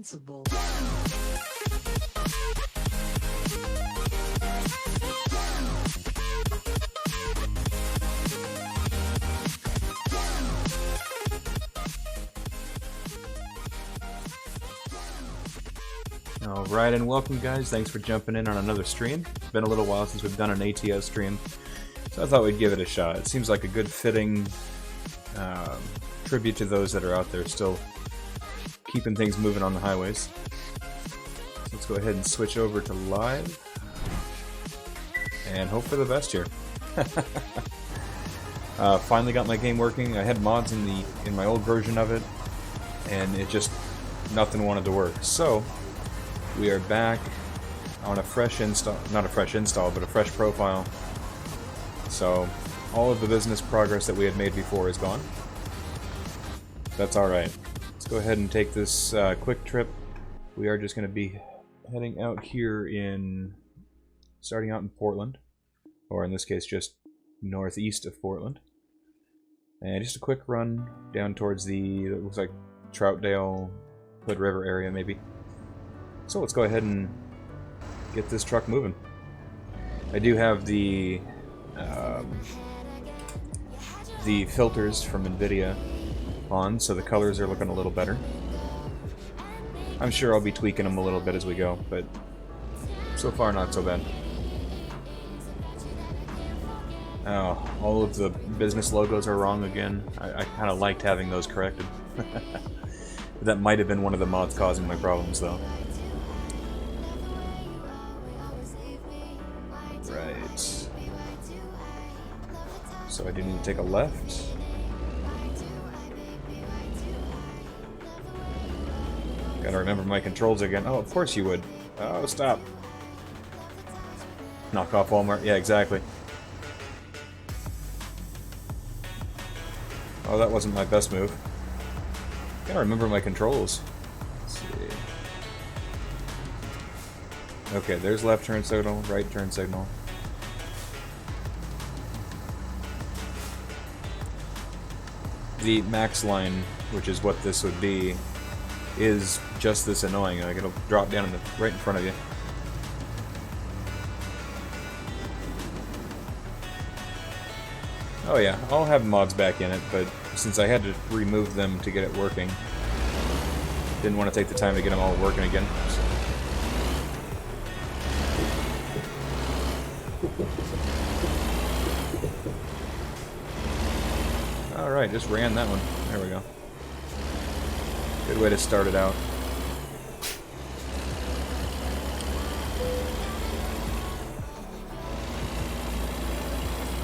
responsible. Alright, and welcome guys, thanks for jumping in on another stream. It's been a little while since we've done an ATS stream, so I thought we'd give it a shot. It seems like a good fitting tribute to those that are out there still keeping things moving on the highways. So let's go ahead and switch over to live, and hope for the best here. Finally got my game working. I had mods in my old version of it, and it just nothing wanted to work. So we are back on a fresh install, not a fresh install, but a fresh profile. So all of the business progress that we had made before is gone. That's alright. Let's go ahead and take this quick trip. We are just going to be heading out here starting out in Portland, or in this case just northeast of Portland. And just a quick run down towards it looks like Troutdale, Hood River area maybe. So let's go ahead and get this truck moving. I do have the filters from NVIDIA on, so the colors are looking a little better. I'm sure I'll be tweaking them a little bit as we go, but so far not so bad. Oh, all of the business logos are wrong again. I kind of liked having those corrected. That might have been one of the mods causing my problems, though. Right. So I do need to take a left. Gotta remember my controls again. Oh, of course you would. Oh, stop. Knock off Walmart. Yeah, exactly. Oh, that wasn't my best move. Gotta remember my controls. Let's see. Okay, there's left turn signal, right turn signal. The max line, which is what this would be, is just this annoying. Like, it'll drop down right in front of you. Oh yeah, I'll have mods back in it, but since I had to remove them to get it working, didn't want to take the time to get them all working again. So. Alright, just ran that one. There we go. Good way to start it out.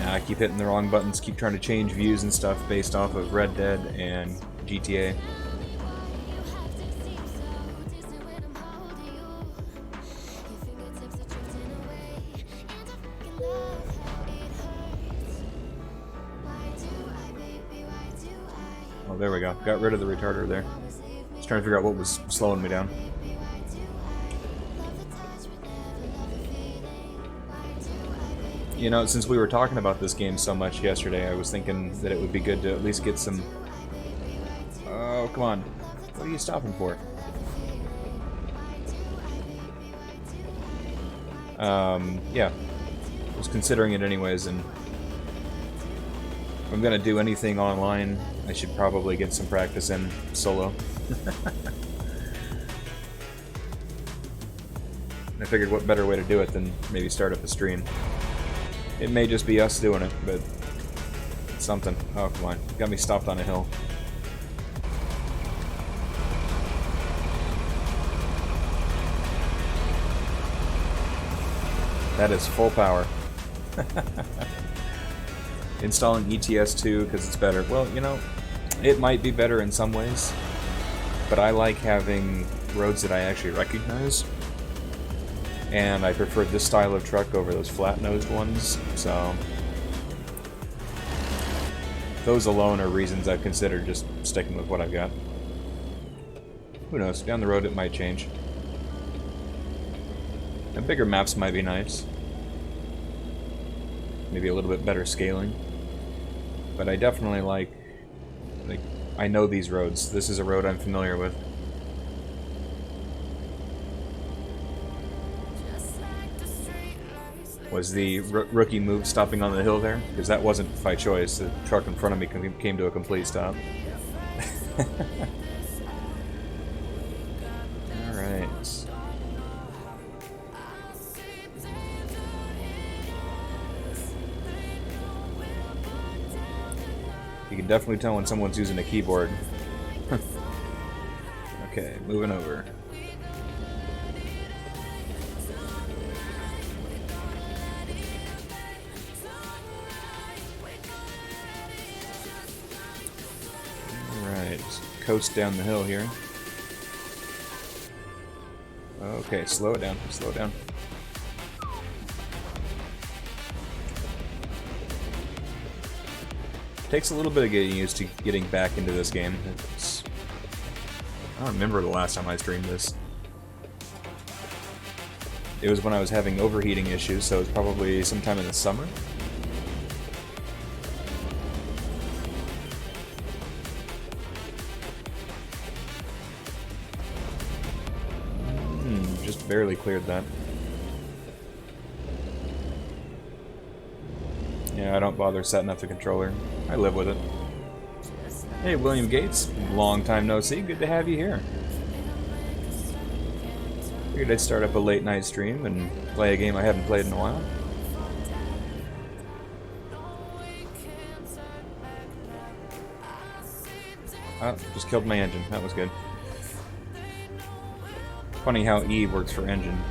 I keep hitting the wrong buttons, keep trying to change views and stuff based off of Red Dead and GTA. Oh, there we go. Got rid of the retarder there. Just trying to figure out what was slowing me down. You know, since we were talking about this game so much yesterday, I was thinking that it would be good to at least get some... Oh, come on. What are you stopping for? Yeah. I was considering it anyways, and if I'm gonna do anything online, I should probably get some practice in solo. I figured what better way to do it than maybe start up a stream. It may just be us doing it, but it's something. Oh, come on. Got me stopped on a hill. That is full power. Installing ETS2 because it's better. Well, you know, it might be better in some ways, but I like having roads that I actually recognize. And I prefer this style of truck over those flat-nosed ones, so those alone are reasons I've considered just sticking with what I've got. Who knows, down the road it might change. And bigger maps might be nice. Maybe a little bit better scaling. But I definitely like, I know these roads. This is a road I'm familiar with. Was the rookie move stopping on the hill there? Because that wasn't by choice. The truck in front of me came to a complete stop. Alright. You can definitely tell when someone's using a keyboard. Okay, moving over. Coast down the hill here. Okay, slow it down, slow it down. Takes a little bit of getting used to getting back into this game. I don't remember the last time I streamed this. It was when I was having overheating issues, so it was probably sometime in the summer. Just barely cleared that. Yeah, I don't bother setting up the controller. I live with it. Hey, William Gates. Long time no see. Good to have you here. Figured I'd start up a late night stream and play a game I haven't played in a while. Oh, just killed my engine. That was good. Funny how E works for engine.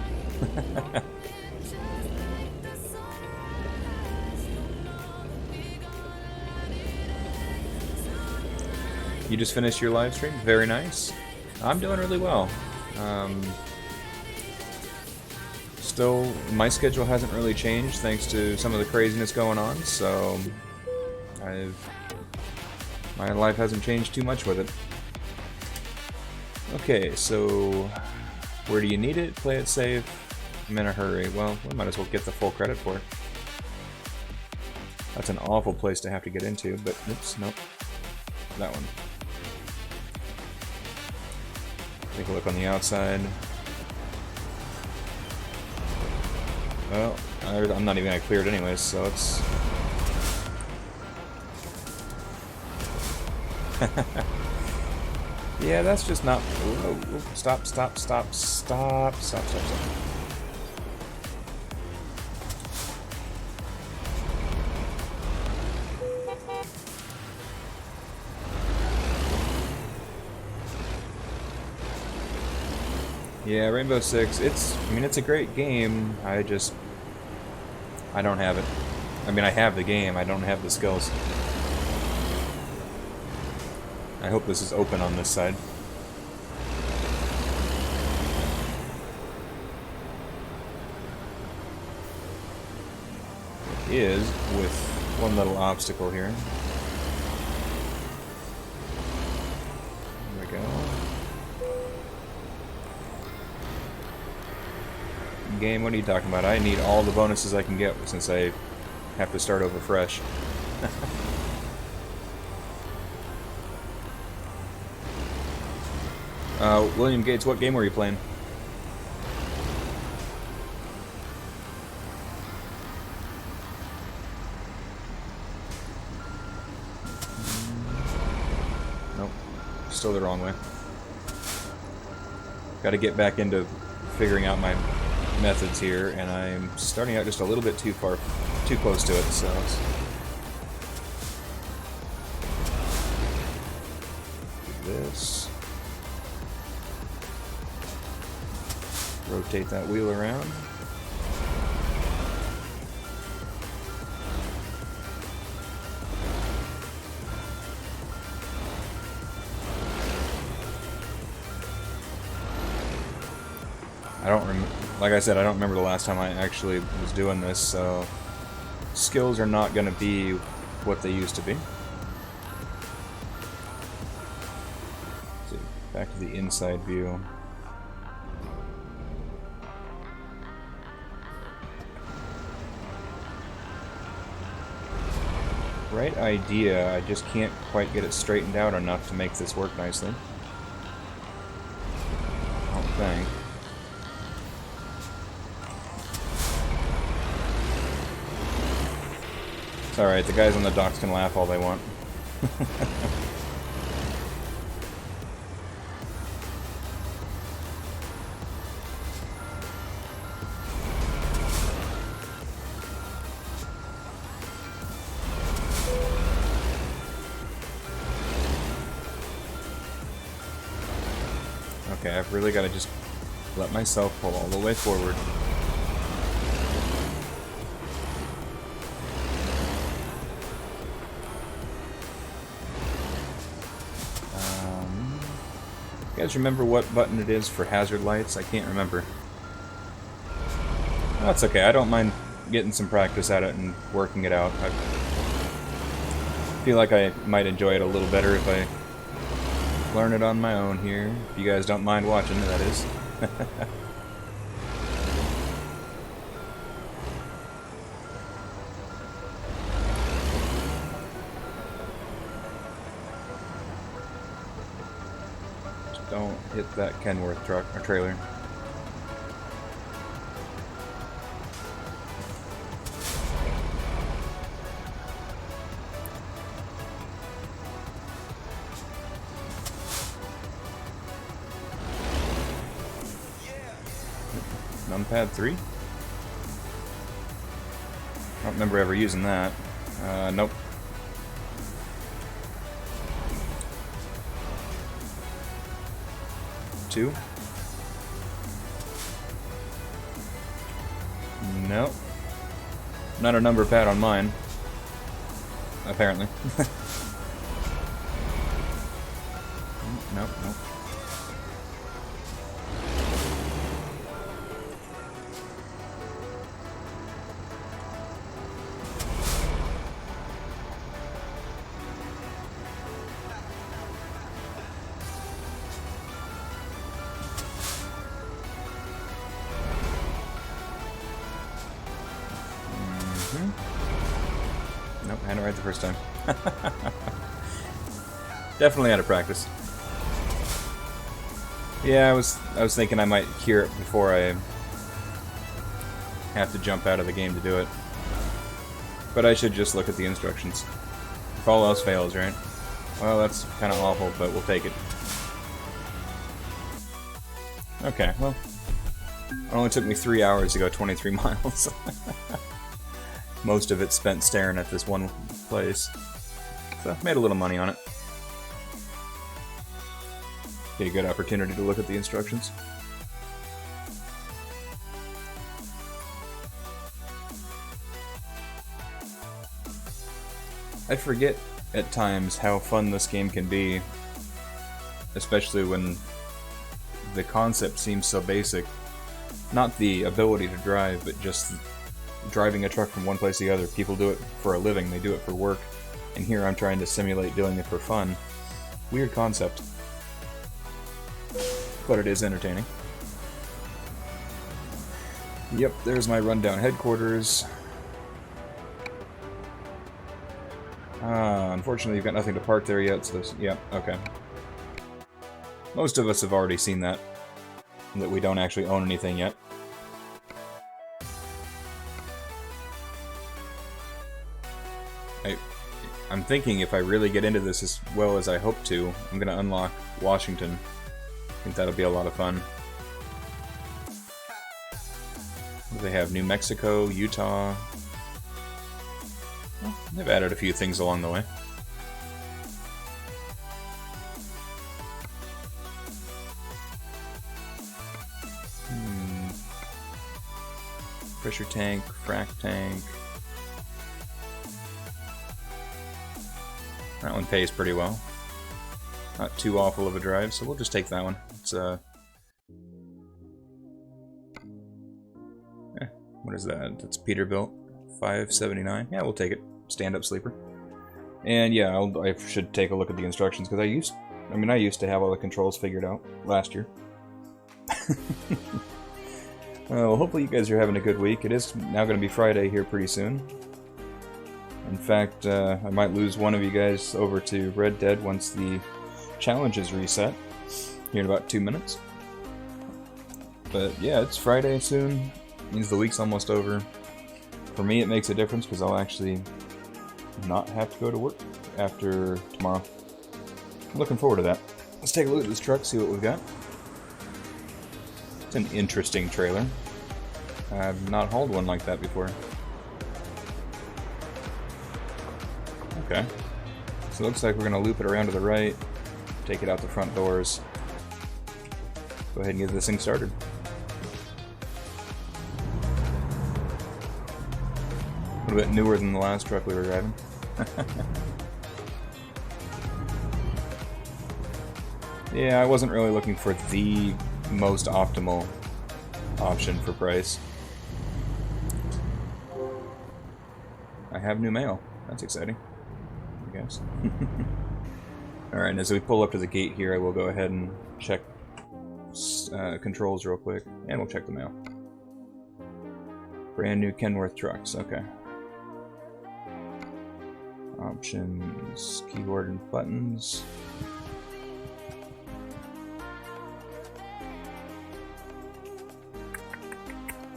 You just finished your live stream? Very nice. I'm doing really well. Still, my schedule hasn't really changed thanks to some of the craziness going on, so my life hasn't changed too much with it. Okay, so where do you need it? Play it safe. I'm in a hurry. Well, we might as well get the full credit for it. That's an awful place to have to get into, but oops, nope. That one. Take a look on the outside. Well, I'm not even gonna clear it anyways, so it's... Yeah, that's just not... Whoa, stop, stop, stop, stop, stop, stop, stop. Yeah, Rainbow Six, I mean, it's a great game, I don't have it. I mean, I have the game, I don't have the skills. I hope this is open on this side. It is, with one little obstacle here. There we go. Game, what are you talking about? I need all the bonuses I can get since I have to start over fresh. William Gates, what game were you playing? Nope. Still the wrong way. Gotta get back into figuring out my methods here, and I'm starting out just a little bit too close to it, so... Do this. Rotate that wheel around. Like I said, I don't remember the last time I actually was doing this, so skills are not going to be what they used to be. So back to the inside view. Right idea, I just can't quite get it straightened out enough to make this work nicely. I don't think. It's alright, the guys on the docks can laugh all they want. Okay, I've really got to just let myself pull all the way forward. You guys remember what button it is for hazard lights? I can't remember. That's okay, I don't mind getting some practice at it and working it out. I feel like I might enjoy it a little better if I learn it on my own here. If you guys don't mind watching, that is. Just don't hit that Kenworth truck or trailer. Numpad 3? I don't remember ever using that. Nope. Two? Nope. Not a number pad on mine. Apparently. Nope, nope. Nope, had it right the first time. Definitely out of practice. Yeah, I was thinking I might hear it before I have to jump out of the game to do it. But I should just look at the instructions. If all else fails, right? Well, that's kind of awful, but we'll take it. Okay, well, it only took me 3 hours to go 23 miles. Most of it spent staring at this one place. So, made a little money on it. Get a good opportunity to look at the instructions. I forget at times how fun this game can be, especially when the concept seems so basic. Not the ability to drive, but just driving a truck from one place to the other. People do it for a living, they do it for work, and here I'm trying to simulate doing it for fun. Weird concept. But it is entertaining. Yep, there's my rundown headquarters. Unfortunately you've got nothing to park there yet, so yep, okay. Most of us have already seen that we don't actually own anything yet. I'm thinking if I really get into this as well as I hope to, I'm going to unlock Washington. I think that'll be a lot of fun. They have New Mexico, Utah. Well, they've added a few things along the way. Pressure tank, frac tank. That one pays pretty well. Not too awful of a drive, so we'll just take that one. It's what is that? That's Peterbilt, $5.79. Yeah, we'll take it. Stand-up sleeper. And yeah, I should take a look at the instructions because I used to have all the controls figured out last year. Well, hopefully you guys are having a good week. It is now going to be Friday here pretty soon. In fact, I might lose one of you guys over to Red Dead once the challenge is reset here in about 2 minutes. But yeah, it's Friday soon. Means the week's almost over. For me, it makes a difference because I'll actually not have to go to work after tomorrow. I'm looking forward to that. Let's take a look at this truck, see what we've got. It's an interesting trailer. I've not hauled one like that before. Okay. So it looks like we're going to loop it around to the right, take it out the front doors. Go ahead and get this thing started. A little bit newer than the last truck we were driving. Yeah, I wasn't really looking for the most optimal option for price. I have new mail. That's exciting, I guess. Alright, as we pull up to the gate here, I will go ahead and check controls real quick, and we'll check the mail. Brand new Kenworth trucks, okay. Options, keyboard and buttons.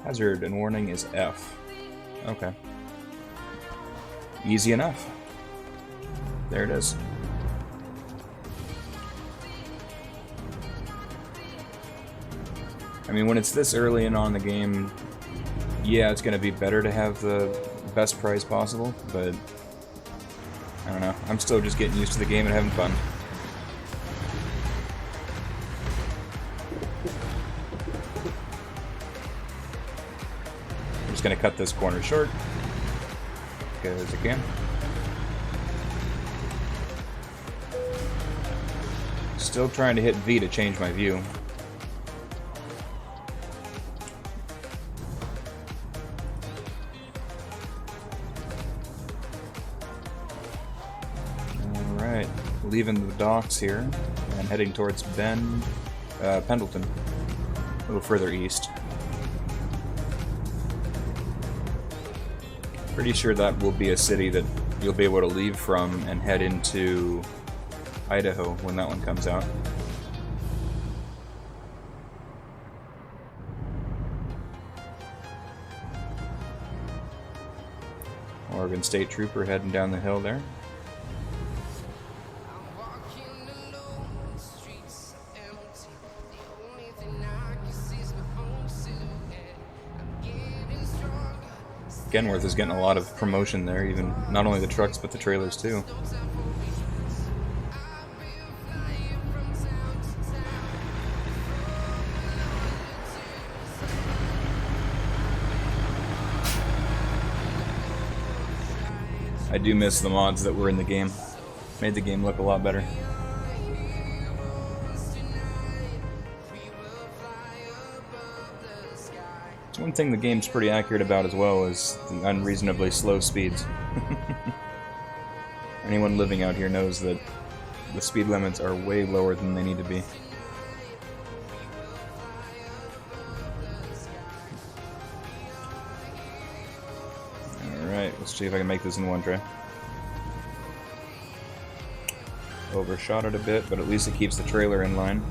Hazard and warning is F. Okay. Easy enough. There it is. I mean, when it's this early and on in the game, yeah, it's going to be better to have the best price possible, but I don't know. I'm still just getting used to the game and having fun. I'm just going to cut this corner short, because I can. Still trying to hit V to change my view. Alright, leaving the docks here and heading towards Pendleton, a little further east. Pretty sure that will be a city that you'll be able to leave from and head into Idaho when that one comes out. Oregon State Trooper heading down the hill there. Kenworth is getting a lot of promotion there, even not only the trucks but the trailers too. I do miss the mods that were in the game. Made the game look a lot better. One thing the game's pretty accurate about as well is the unreasonably slow speeds. Anyone living out here knows that the speed limits are way lower than they need to be. Alright, let's see if I can make this in one try. Overshot it a bit, but at least it keeps the trailer in line.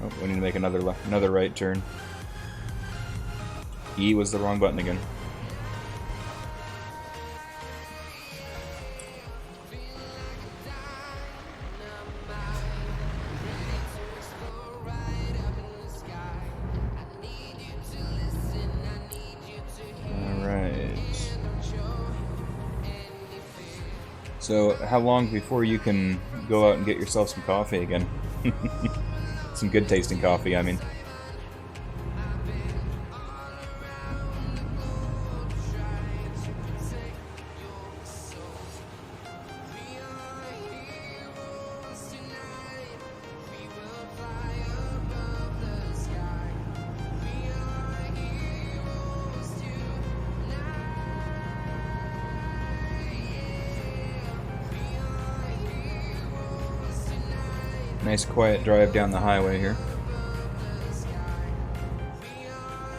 Oh, we need to make another right turn. E was the wrong button again. Alright. So, how long before you can go out and get yourself some coffee again? Some good tasting coffee, I mean. Nice quiet drive down the highway here.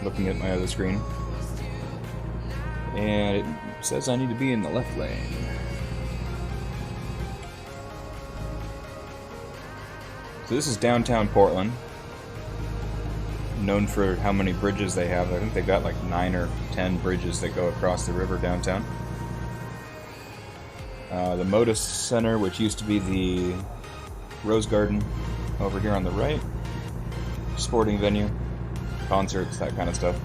Looking at my other screen. And it says I need to be in the left lane. So this is downtown Portland. known for how many bridges they have. I think they've got like 9 or 10 bridges that go across the river downtown. The Moda Center, which used to be the Rose Garden, over here on the right. Sporting venue, concerts, that kind of stuff.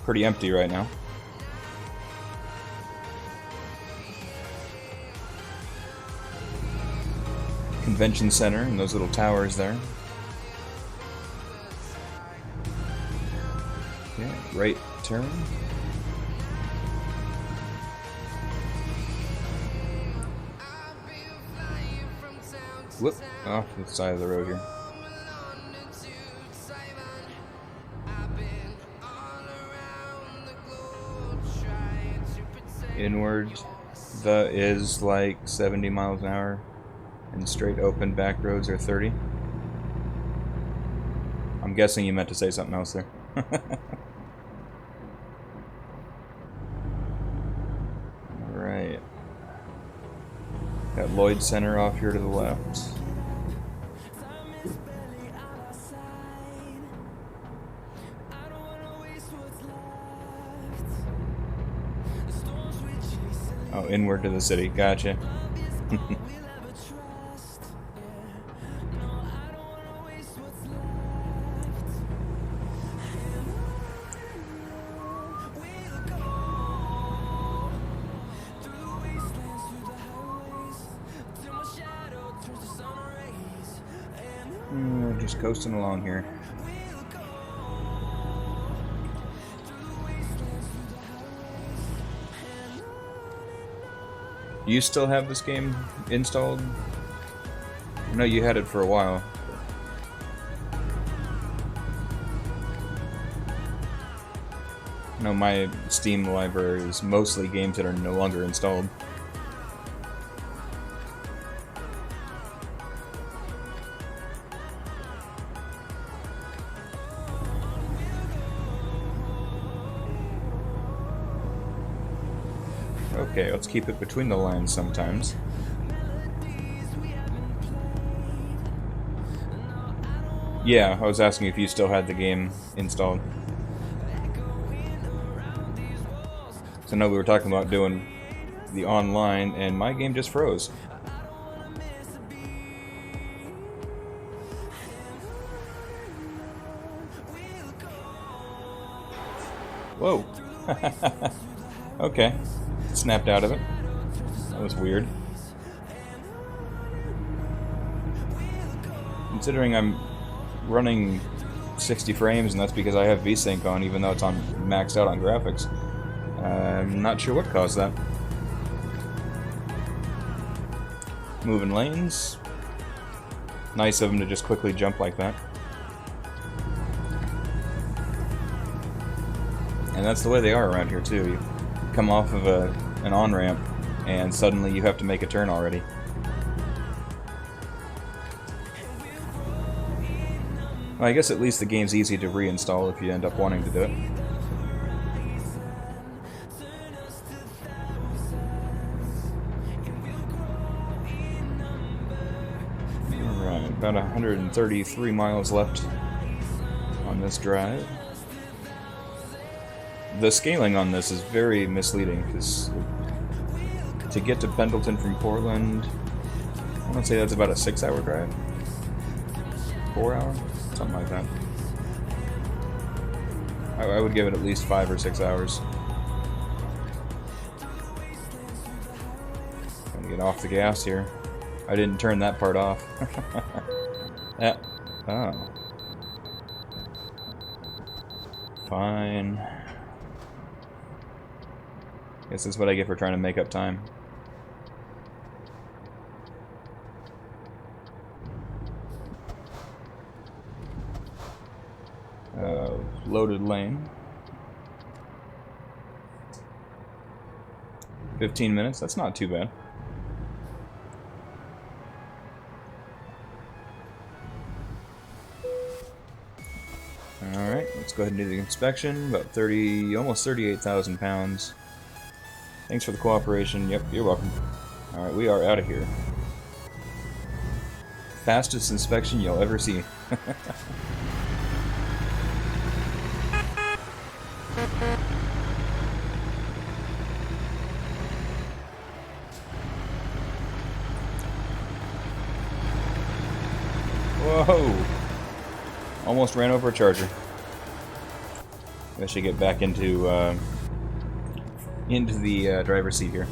Pretty empty right now. Convention Center and those little towers there. Yeah, right turn. Whoop, off the side of the road here. Inward, the is like 70 miles an hour, and straight open back roads are 30. I'm guessing you meant to say something else there. Alright. Got Lloyd Center off here to the left. Oh, inward to the city. Gotcha. Just coasting along here. You still have this game installed? I know you had it for a while. No, my Steam library is mostly games that are no longer installed. Okay, let's keep it between the lines sometimes. Yeah, I was asking if you still had the game installed. So no, we were talking about doing the online, and my game just froze. Whoa. Okay. Snapped out of it. That was weird. Considering I'm running 60 frames, and that's because I have VSync on, even though it's on maxed out on graphics. I'm not sure what caused that. Moving lanes. Nice of them to just quickly jump like that. And that's the way they are around here too. You come off of an on-ramp, and suddenly you have to make a turn already. Well, I guess at least the game's easy to reinstall if you end up wanting to do it. Alright, about 133 miles left on this drive. The scaling on this is very misleading, because to get to Pendleton from Portland, I want to say that's about a 6-hour drive. 4 hour? Something like that. I would give it at least 5 or 6 hours. Gonna get off the gas here. I didn't turn that part off. Yeah. Oh. Fine. Guess that's what I get for trying to make up time. Loaded lane. 15 minutes, that's not too bad. Alright, let's go ahead and do the inspection. About 30, almost 38,000 pounds. Thanks for the cooperation. Yep, you're welcome. Alright, we are out of here. Fastest inspection you'll ever see. Whoa! Almost ran over a charger. I should get back into the driver's seat here.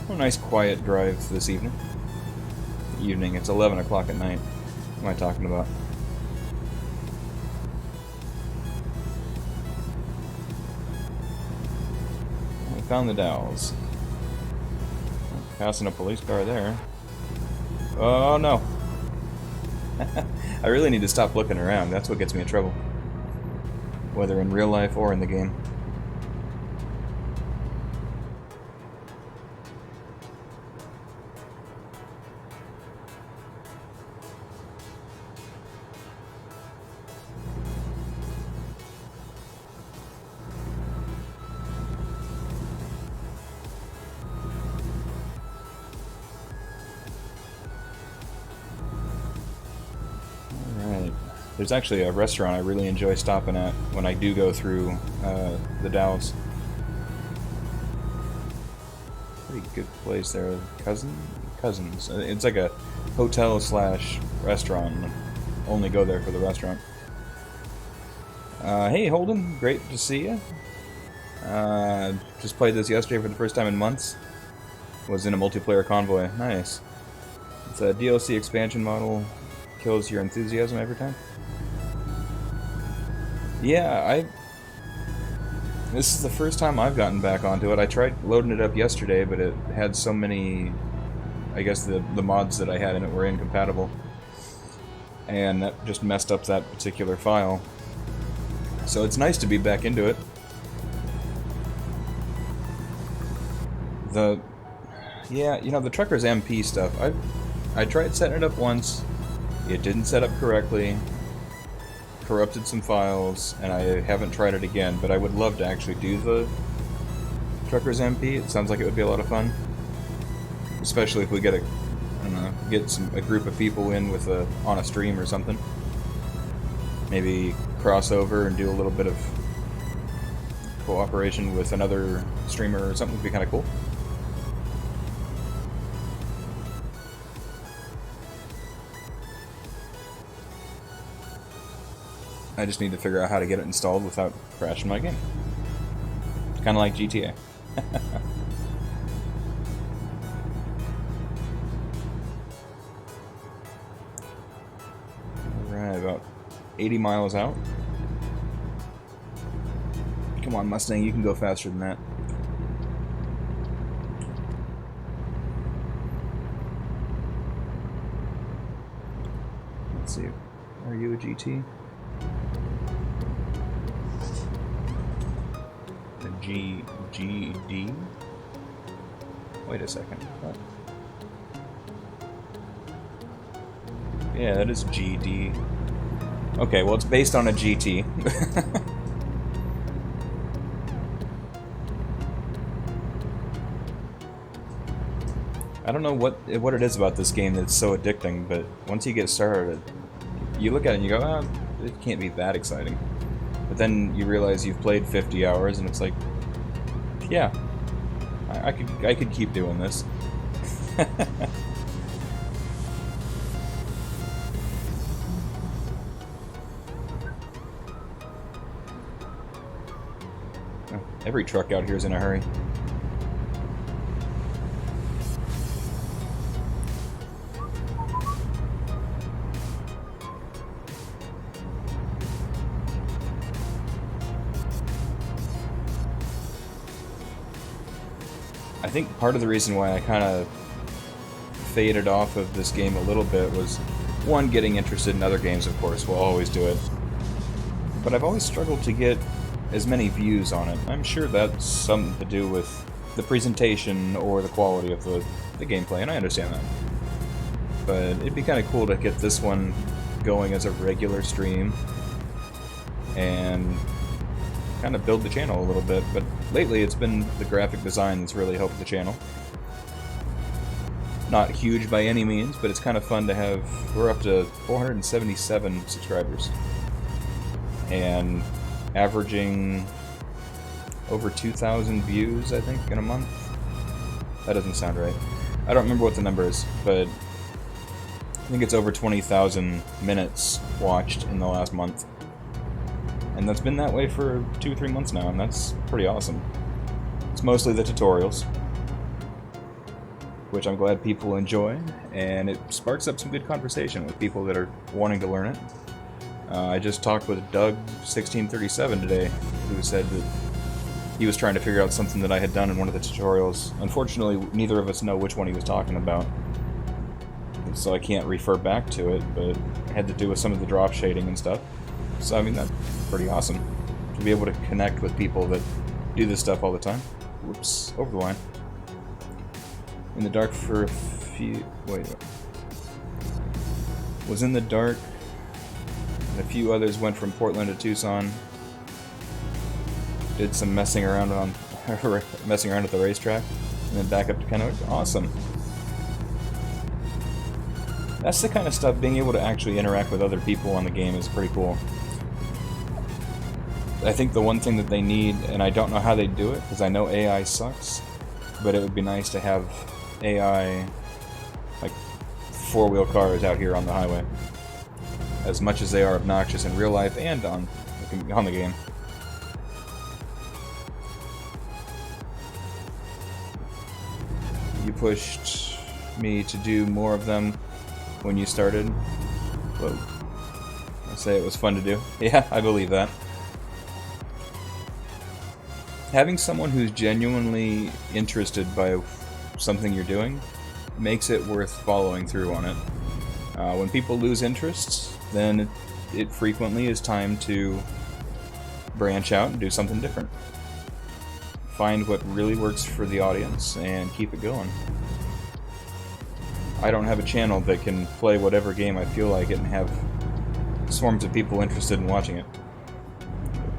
A nice quiet drive this evening. It's 11 o'clock at night. What am I talking about? I found the dowels. Passing a police car there. Oh no! I really need to stop looking around. That's what gets me in trouble. Whether in real life or in the game. There's actually a restaurant I really enjoy stopping at when I do go through the Dalles. Pretty good place there. Cousins. It's like a hotel slash restaurant. Only go there for the restaurant. Hey Holden, great to see you. Just played this yesterday for the first time in months. Was in a multiplayer convoy. Nice. It's a DLC expansion model. Kills your enthusiasm every time. Yeah, this is the first time I've gotten back onto it. I tried loading it up yesterday, but it had so many... I guess the mods that I had in it were incompatible. And that just messed up that particular file. So it's nice to be back into it. Yeah, you know, the Trucker's MP stuff, I tried setting it up once. It didn't set up correctly. Corrupted some files, and I haven't tried it again, but I would love to actually do the Trucker's MP. It sounds like it would be a lot of fun. Especially if we get a group of people in with on a stream or something. Maybe cross over and do a little bit of cooperation with another streamer or something would be kind of cool. I just need to figure out how to get it installed without crashing my game. It's kind of like GTA. Alright, about 80 miles out. Come on, Mustang, you can go faster than that. Let's see. Are you a GT? GD? Wait a second. What? Yeah, that is GD. Okay, well it's based on a GT. I don't know what it is about this game that's so addicting, but once you get started, you look at it and you go, oh, it can't be that exciting. But then you realize you've played 50 hours, and it's like, yeah, I could keep doing this. Every truck out here is in a hurry. I think part of the reason why I kind of faded off of this game a little bit was, one, getting interested in other games, of course, will always do it. But I've always struggled to get as many views on it. I'm sure that's something to do with the presentation or the quality of the gameplay, and I understand that. But it'd be kind of cool to get this one going as a regular stream, and kind of build the channel a little bit, but lately it's been the graphic design that's really helped the channel. Not huge by any means, but it's kind of fun to have. We're up to 477 subscribers and averaging over 2,000 views, I think, in a month. That doesn't sound right. I don't remember what the number is, but I think it's over 20,000 minutes watched in the last month. And that's been that way for 2 or 3 months now, and that's pretty awesome. It's mostly the tutorials, which I'm glad people enjoy, and it sparks up some good conversation with people that are wanting to learn it. I just talked with Doug1637 today, who said that he was trying to figure out something that I had done in one of the tutorials. Unfortunately, neither of us know which one he was talking about, so I can't refer back to it, but it had to do with some of the drop shading and stuff. So, I mean, that's pretty awesome, to be able to connect with people that do this stuff all the time. Whoops, over the line. In the dark for a few... wait. Was in the dark, and a few others went from Portland to Tucson. Did some messing around at the racetrack, and then back up to Kennewick. Awesome. That's the kind of stuff, being able to actually interact with other people on the game is pretty cool. I think the one thing that they need, and I don't know how they do it, because I know AI sucks, but it would be nice to have AI, like, four-wheel cars out here on the highway. As much as they are obnoxious in real life and on the game. You pushed me to do more of them when you started. Whoa. I say it was fun to do. Yeah, I believe that. Having someone who's genuinely interested by something you're doing makes it worth following through on it. When people lose interest, then it frequently is time to branch out and do something different. Find what really works for the audience and keep it going. I don't have a channel that can play whatever game I feel like it and have swarms of people interested in watching it.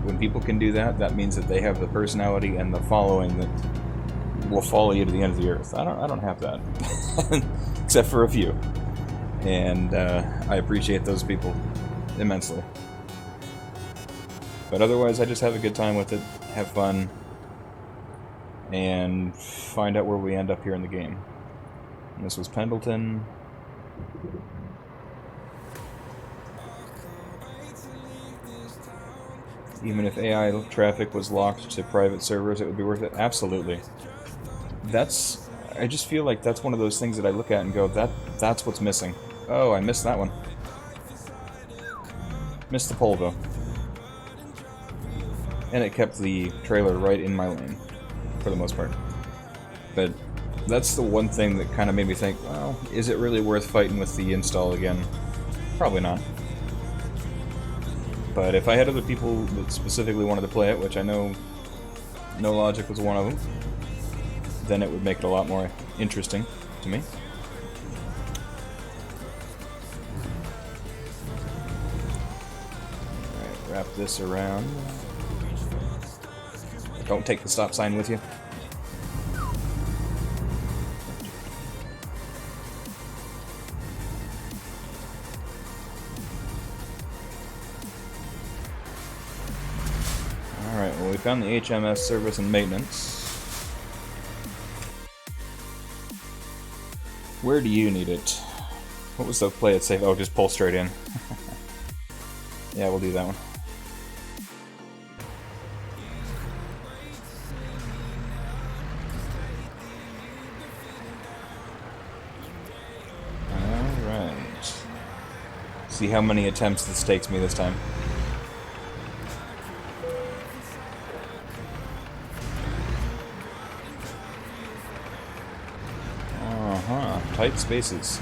When people can do that, that means that they have the personality and the following that will follow you to the end of the earth. I don't have that, except for a few, and I appreciate those people immensely. But otherwise, I just have a good time with it, have fun, and find out where we end up here in the game. And this was Pendleton. Even if AI traffic was locked to private servers, it would be worth it. Absolutely. I just feel like that's one of those things that I look at and go, that's what's missing. Oh, I missed that one. Missed the pole, though. And it kept the trailer right in my lane, for the most part. But that's the one thing that kind of made me think, well, is it really worth fighting with the install again? Probably not. But if I had other people that specifically wanted to play it, which I know No Logic was one of them, then it would make it a lot more interesting to me. Alright, wrap this around. Don't take the stop sign with you. Alright, well, we found the HMS service and maintenance. Where do you need it? What was the play it safe? Oh, just pull straight in. Yeah, we'll do that one. Alright. See how many attempts this takes me this time. Tight spaces.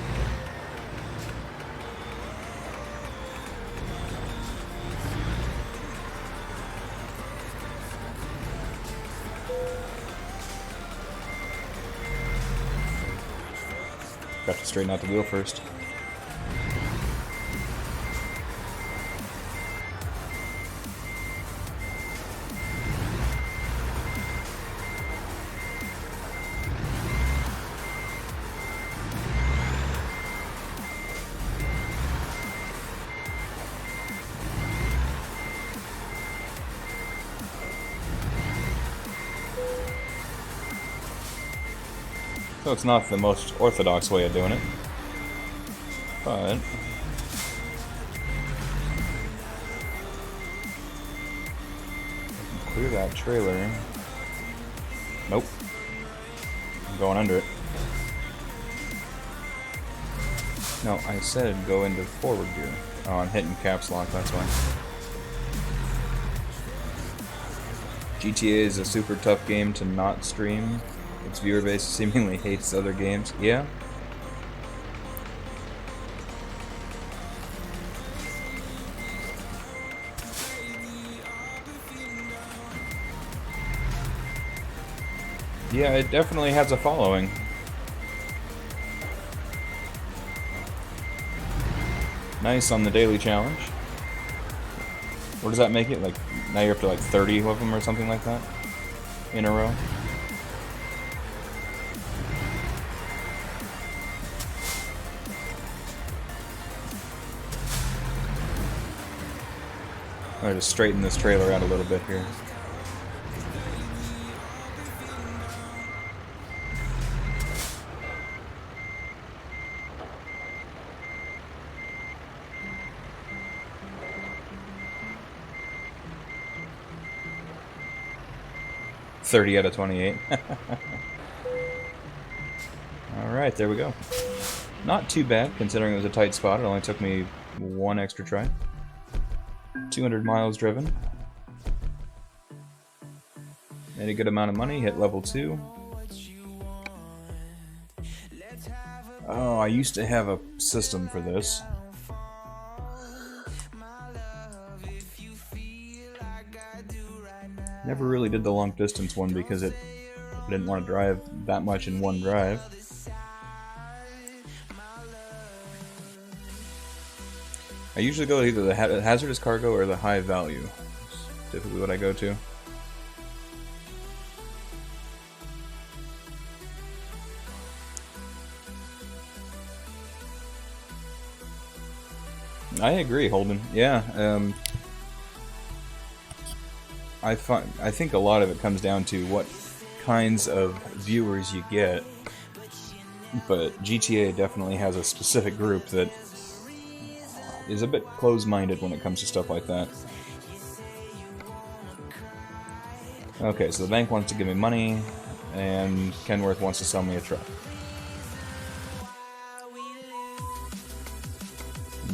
Got to straighten out the wheel first. So it's not the most orthodox way of doing it, but clear that trailer. Nope. I'm going under it. No, I said go into forward gear. Oh, I'm hitting caps lock, that's why. GTA is a super tough game to not stream. Its viewer base seemingly hates other games. Yeah? Yeah, it definitely has a following. Nice on the daily challenge. What does that make it? Like, now you're up to like 30 of them or something like that? In a row? I'm gonna just straighten this trailer out a little bit here. $30 out of 28. Alright, there we go. Not too bad, considering it was a tight spot. It only took me one extra try. 200 miles driven. Made a good amount of money, hit level 2. Oh, I used to have a system for this. Never really did the long distance one because I didn't want to drive that much in one drive. I usually go to either the hazardous cargo or the high value. That's typically what I go to. I agree, Holden. Yeah, I think a lot of it comes down to what kinds of viewers you get, but GTA definitely has a specific group that is a bit close-minded when it comes to stuff like that. Okay, so the bank wants to give me money, and Kenworth wants to sell me a truck.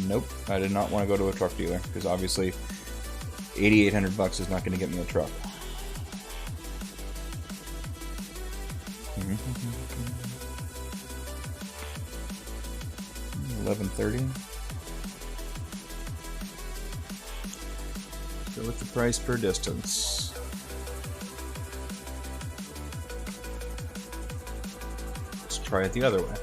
Nope, I did not want to go to a truck dealer, because obviously $8,800 is not going to get me a truck. $11.30. Go with the price per distance. Let's try it the other way.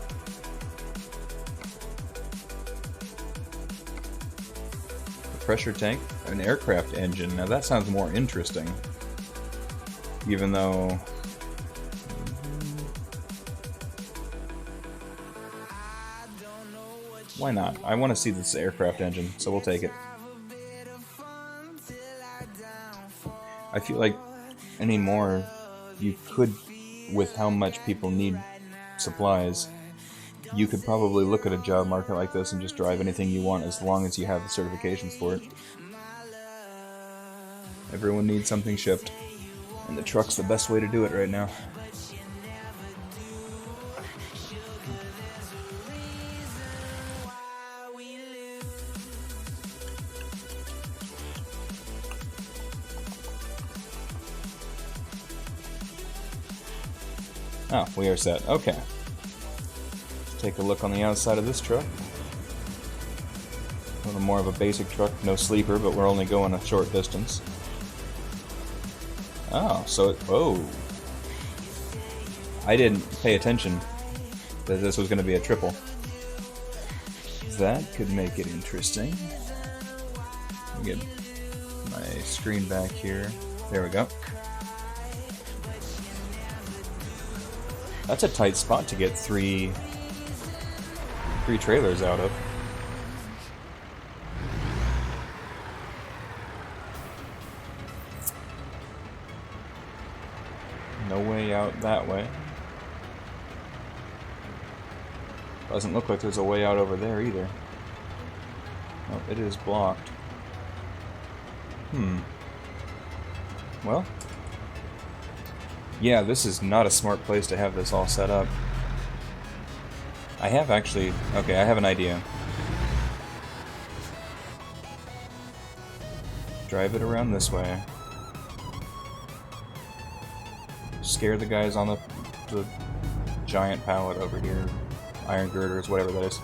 A pressure tank, an aircraft engine. Now that sounds more interesting. Even though... why not? I want to see this aircraft engine, so we'll take it. I feel like anymore you could, with how much people need supplies, you could probably look at a job market like this and just drive anything you want as long as you have the certifications for it. Everyone needs something shipped, and the truck's the best way to do it right now. Oh, we are set. Okay. Let's take a look on the outside of this truck. A little more of a basic truck, no sleeper, but we're only going a short distance. Oh, so it... oh. I didn't pay attention that this was going to be a triple. That could make it interesting. Let me get my screen back here. There we go. That's a tight spot to get three trailers out of. No way out that way. Doesn't look like there's a way out over there either. Oh, it is blocked. Well. Yeah, this is not a smart place to have this all set up. I have actually... Okay, I have an idea. Drive it around this way. Scare the guys on the giant pallet over here. Iron girders, whatever that is.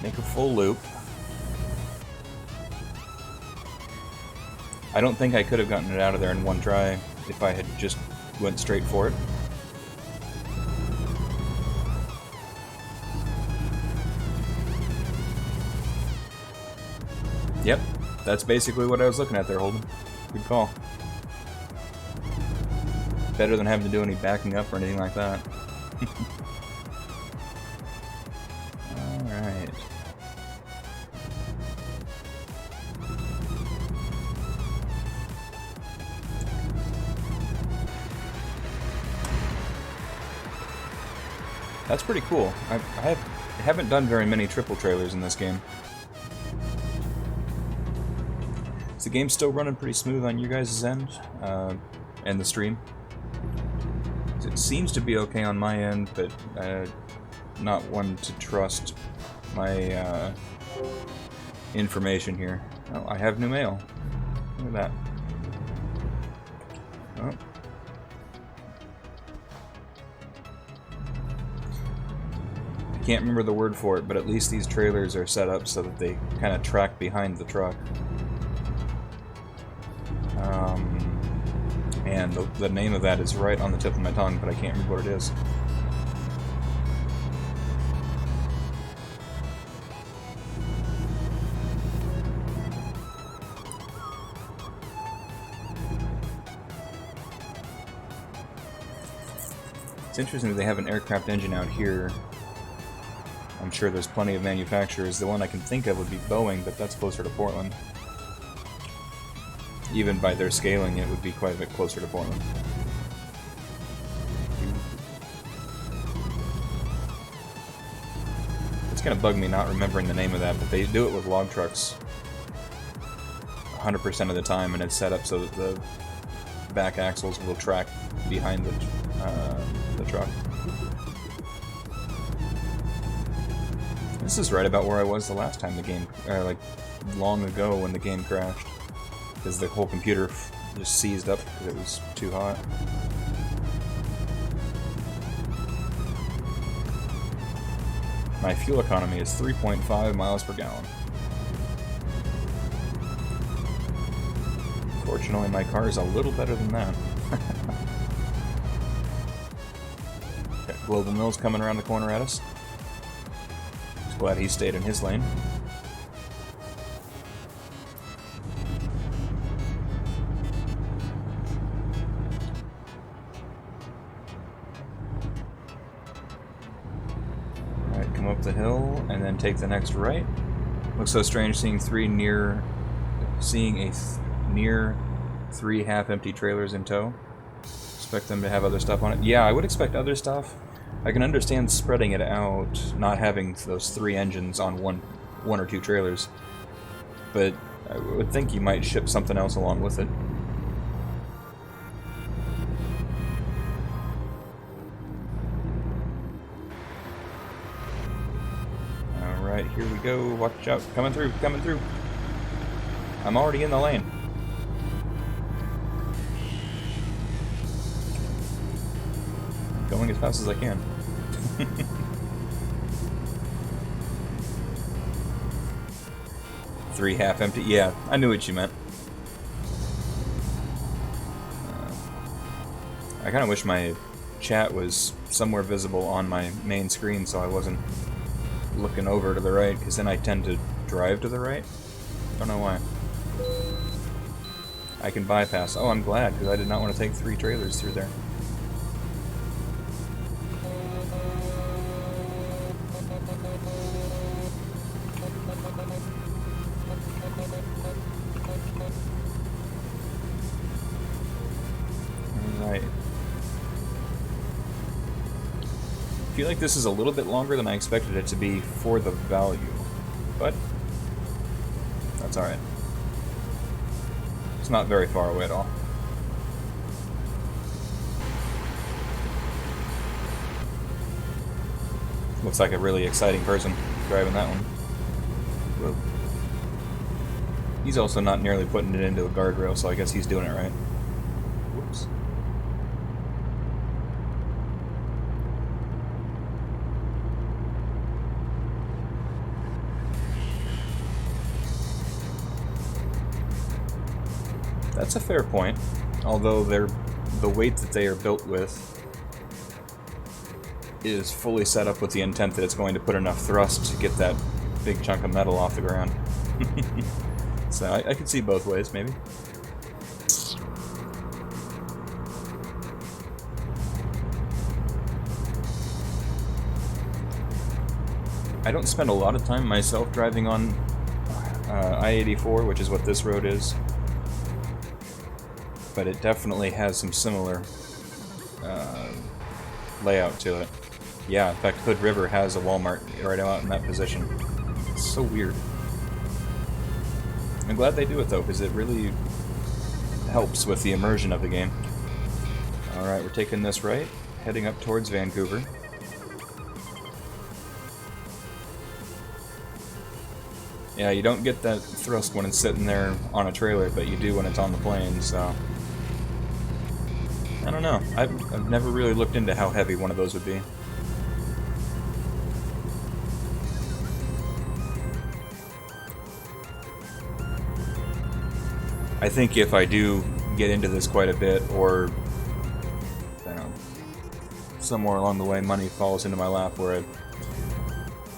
Make a full loop. I don't think I could have gotten it out of there in one try if I had just went straight for it. Yep, that's basically what I was looking at there, Holden. Good call. Better than having to do any backing up or anything like that. Alright. That's pretty cool. I haven't done very many triple trailers in this game. Is the game still running pretty smooth on you guys' end? And the stream? It seems to be okay on my end, but not one to trust my information here. Oh, I have new mail. Look at that. Oh. I can't remember the word for it, but at least these trailers are set up so that they kind of track behind the truck. And the name of that is right on the tip of my tongue, but I can't remember what it is. It's interesting that they have an aircraft engine out here. I'm sure there's plenty of manufacturers. The one I can think of would be Boeing, but that's closer to Portland. Even by their scaling, it would be quite a bit closer to Portland. It's gonna bug me not remembering the name of that, but they do it with log trucks 100% of the time, and it's set up so that the back axles will track behind the truck. This is right about where I was the last time the game, like long ago when the game crashed. Because the whole computer just seized up because it was too hot. My fuel economy is 3.5 miles per gallon. Fortunately, my car is a little better than that. Got Global Mills coming around the corner at us. Just glad he stayed in his lane. The hill and then take the next right. Looks so strange seeing near 3 half-empty trailers in tow. Expect them to have other stuff on it. Yeah, I would expect other stuff. I can understand spreading it out, not having those 3 engines on one or two trailers, but I would think you might ship something else along with it. Alright, here we go. Watch out. Coming through, coming through. I'm already in the lane. Going as fast as I can. Three half empty. Yeah, I knew what you meant. I kind of wish my chat was somewhere visible on my main screen so I wasn't looking over to the right, because then I tend to drive to the right. Don't know why. I can bypass. Oh, I'm glad, because I did not want to take 3 trailers through there. feel like this is a little bit longer than I expected it to be for the value, but that's alright. It's not very far away at all. Looks like a really exciting person driving that one. Whoa. He's also not nearly putting it into a guardrail, so I guess he's doing it right. Whoops. That's a fair point, although the weight that they are built with is fully set up with the intent that it's going to put enough thrust to get that big chunk of metal off the ground. So I could see both ways, maybe. I don't spend a lot of time myself driving on I-84, which is what this road is, but it definitely has some similar layout to it. Yeah, in fact, Hood River has a Walmart right out in that position. It's so weird. I'm glad they do it, though, because it really helps with the immersion of the game. Alright, we're taking this right, heading up towards Vancouver. Yeah, you don't get that thrust when it's sitting there on a trailer, but you do when it's on the plane, so... I don't know. I've never really looked into how heavy one of those would be. I think if I do get into this quite a bit, or I don't know, somewhere along the way money falls into my lap where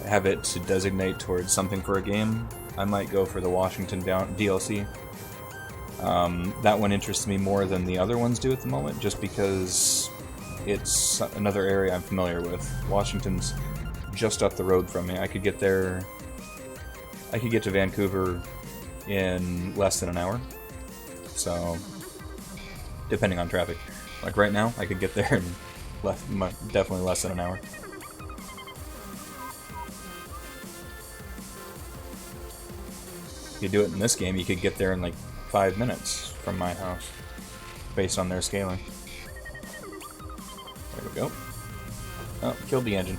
I have it to designate towards something for a game, I might go for the Washington DLC. That one interests me more than the other ones do at the moment, just because it's another area I'm familiar with. Washington's just up the road from me. I could get there... I could get to Vancouver in less than an hour. So, depending on traffic. Like right now, I could get there in definitely less than an hour. If you do it in this game, you could get there in like 5 minutes from my house, based on their scaling. There we go. Oh, killed the engine.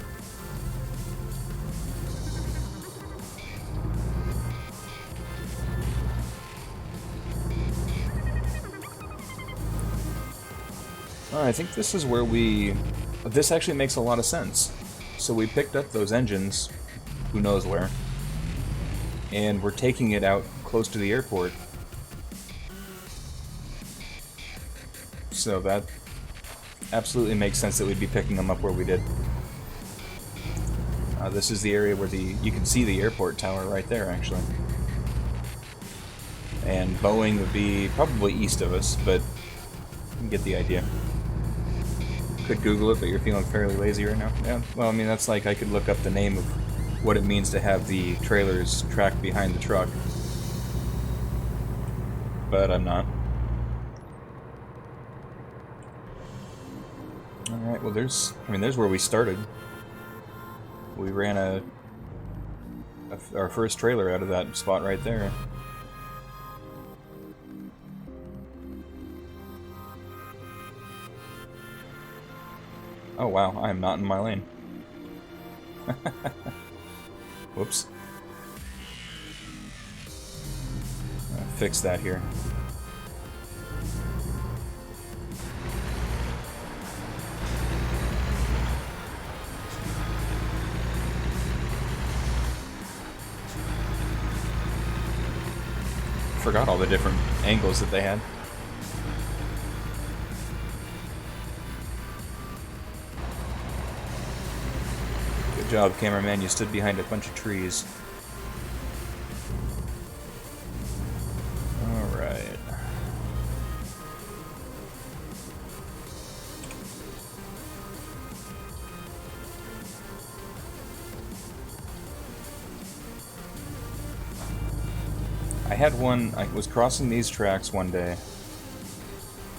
I think this is where this actually makes a lot of sense. So we picked up those engines, who knows where, and we're taking it out close to the airport. So that absolutely makes sense that we'd be picking them up where we did. This is the area where you can see the airport tower right there, actually. And Boeing would be probably east of us, but you can get the idea. Could Google it, but you're feeling fairly lazy right now. Yeah, well, I mean, that's like I could look up the name of what it means to have the trailers tracked behind the truck. But I'm not. Alright, well there's where we started. We ran our first trailer out of that spot right there. Oh wow, I am not in my lane. Whoops. I'll fix that here. Forgot all the different angles that they had. Good job, cameraman. You stood behind a bunch of trees. Alright. I was crossing these tracks one day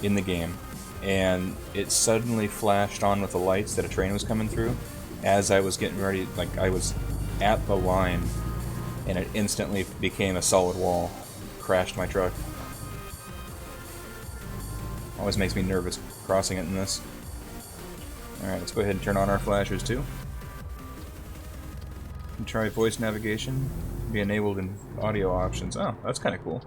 in the game, and it suddenly flashed on with the lights that a train was coming through, as I was getting ready, like I was at the line, and it instantly became a solid wall. Crashed my truck. Always makes me nervous crossing it in this. Alright, let's go ahead and turn on our flashers too. And try voice navigation. Be enabled in audio options. Oh, that's kind of cool.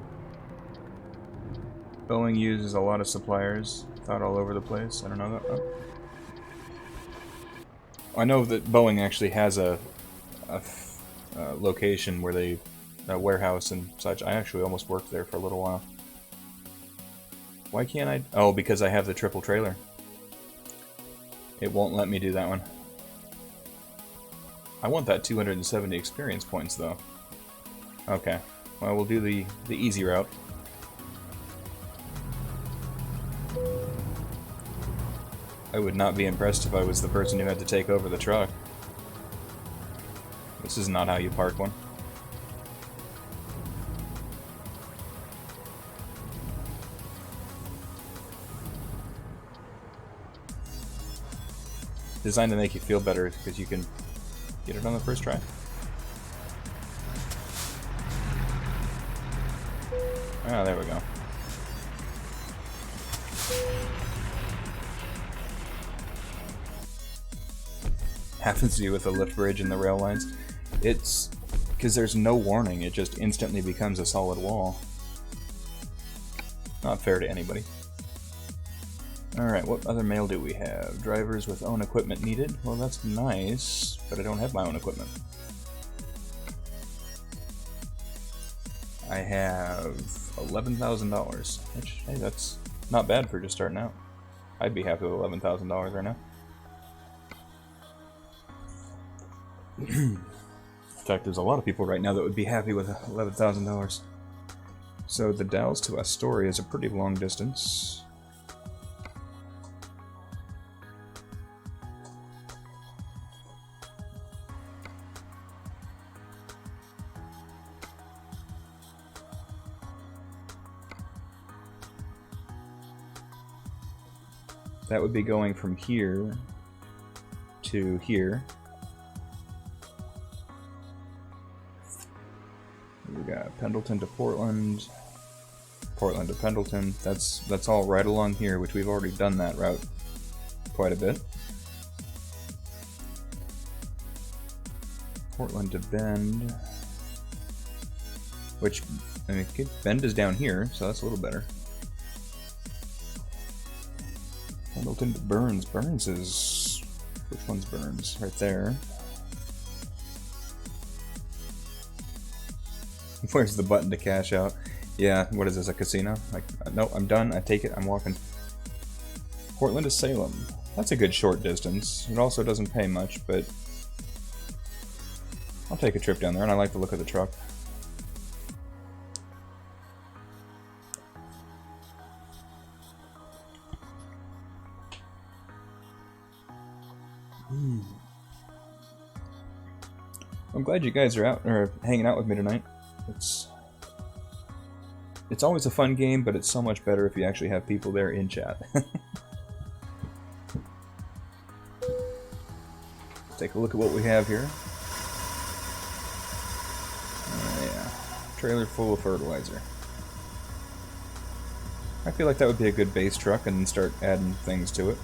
Boeing uses a lot of suppliers. Thought all over the place. I don't know that. Oh. I know that Boeing actually has a location where they... a warehouse and such. I actually almost worked there for a little while. Why can't I... oh, because I have the triple trailer. It won't let me do that one. I want that 270 experience points, though. Okay. Well, we'll do the easy route. I would not be impressed if I was the person who had to take over the truck. This is not how you park one. Designed to make you feel better because you can get it on the first try. Ah, there we go. Happens to you with the lift bridge and the rail lines. It's because there's no warning, it just instantly becomes a solid wall. Not fair to anybody. Alright, what other mail do we have? Drivers with own equipment needed. Well, that's nice, but I don't have my own equipment. I have $11,000, which, hey, that's not bad for just starting out. I'd be happy with $11,000 right now. In fact, there's a lot of people right now that would be happy with $11,000. So the Dalles to Astoria is a pretty long distance. That would be going from here to here. We got Pendleton to Portland, Portland to Pendleton. That's all right along here, which we've already done that route quite a bit. Portland to Bend, which, I mean, Bend is down here, so that's a little better. Pendleton to Burns. Burns is... which one's Burns? Right there. Where's the button to cash out? Yeah, what is this, a casino? Like, no, I'm done, I take it, I'm walking. Portland to Salem. That's a good short distance. It also doesn't pay much, but... I'll take a trip down there, and I like the look of the truck. I'm glad you guys are out or hanging out with me tonight. It's always a fun game, but it's so much better if you actually have people there in chat. Take a look at what we have here. Yeah, trailer full of fertilizer. I feel like that would be a good base truck, and then start adding things to it.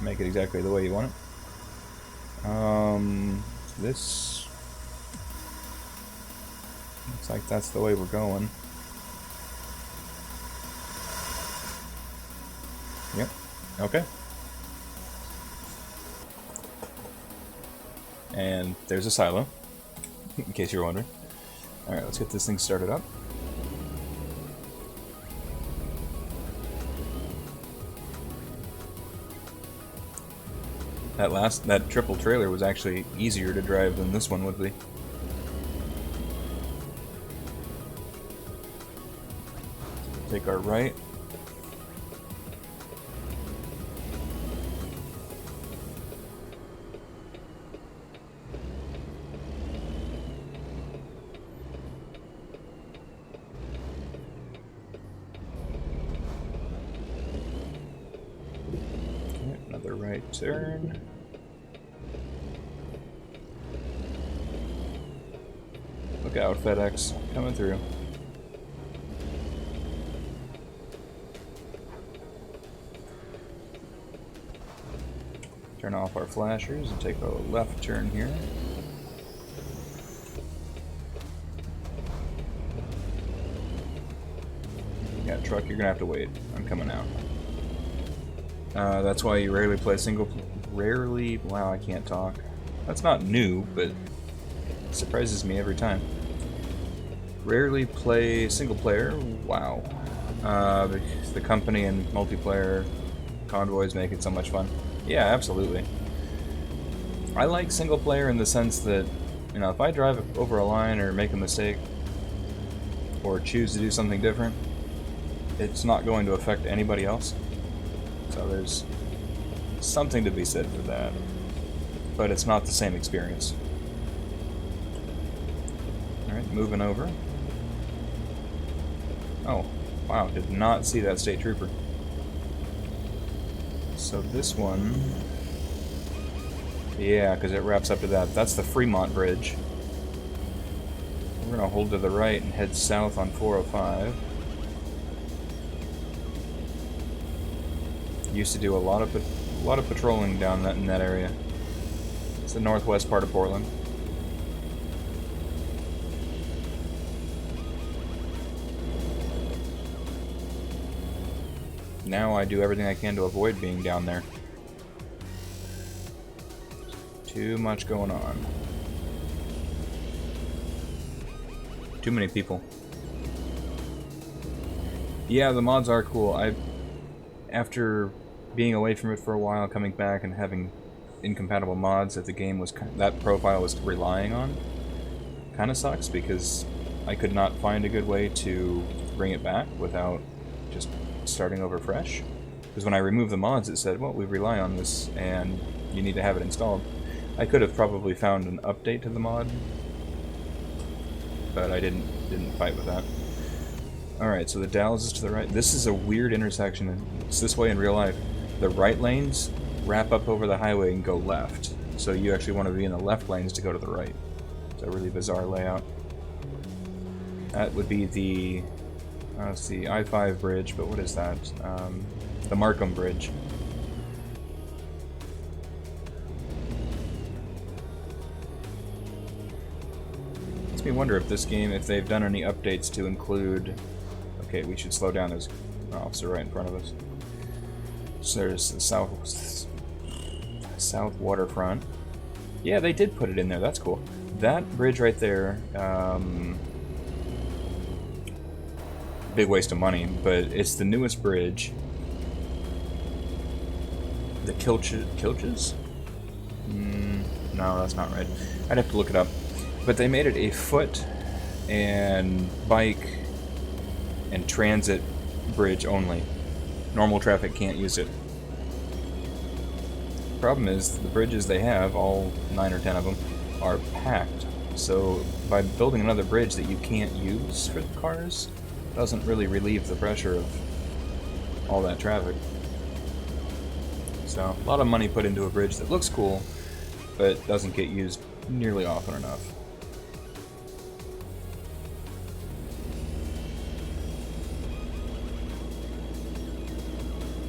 Make it exactly the way you want it. This looks like that's the way we're going. Yep. Okay. And there's a silo, in case you're wondering. Alright, let's get this thing started up. That triple trailer was actually easier to drive than this one would be. Take our right. Okay, another right turn. out, FedEx. Coming through. Turn off our flashers and take a left turn here. Yeah, truck, you're gonna have to wait. I'm coming out. That's why you rarely play wow, I can't talk. That's not new, but it surprises me every time. Rarely play single player, wow. The company and multiplayer convoys make it so much fun. Yeah, absolutely. I like single player in the sense that, you know, if I drive over a line or make a mistake or choose to do something different, it's not going to affect anybody else. So there's something to be said for that. But it's not the same experience. Alright, moving over. Oh, wow, did not see that state trooper. So this one, yeah, because it wraps up to that. That's the Fremont Bridge. We're going to hold to the right and head south on 405. Used to do a lot of patrolling down in that area. It's the northwest part of Portland. Now I do everything I can to avoid being down there. Too much going on. Too many people. Yeah, the mods are cool. After being away from it for a while, coming back and having incompatible mods that the game was that profile was relying on, kind of sucks because I could not find a good way to bring it back without just starting over fresh. Because when I removed the mods, it said, well, we rely on this and you need to have it installed. I could have probably found an update to the mod, but I didn't fight with that. Alright, so the Dallas is to the right. This is a weird intersection. It's this way in real life. The right lanes wrap up over the highway and go left. So you actually want to be in the left lanes to go to the right. It's a really bizarre layout. That would be the... it's the I-5 bridge, but what is that? The Markham Bridge. Makes me wonder if this game, if they've done any updates to include... Okay, we should slow down. There's an officer right in front of us. So there's the south waterfront. Yeah, they did put it in there. That's cool. That bridge right there, big waste of money, but it's the newest bridge. The Kilches? No, that's not right. I'd have to look it up. But they made it a foot and bike and transit bridge only. Normal traffic can't use it. Problem is, the bridges they have, all 9 or 10 of them, are packed. So by building another bridge that you can't use for the cars, doesn't really relieve the pressure of all that traffic. So, a lot of money put into a bridge that looks cool, but doesn't get used nearly often enough.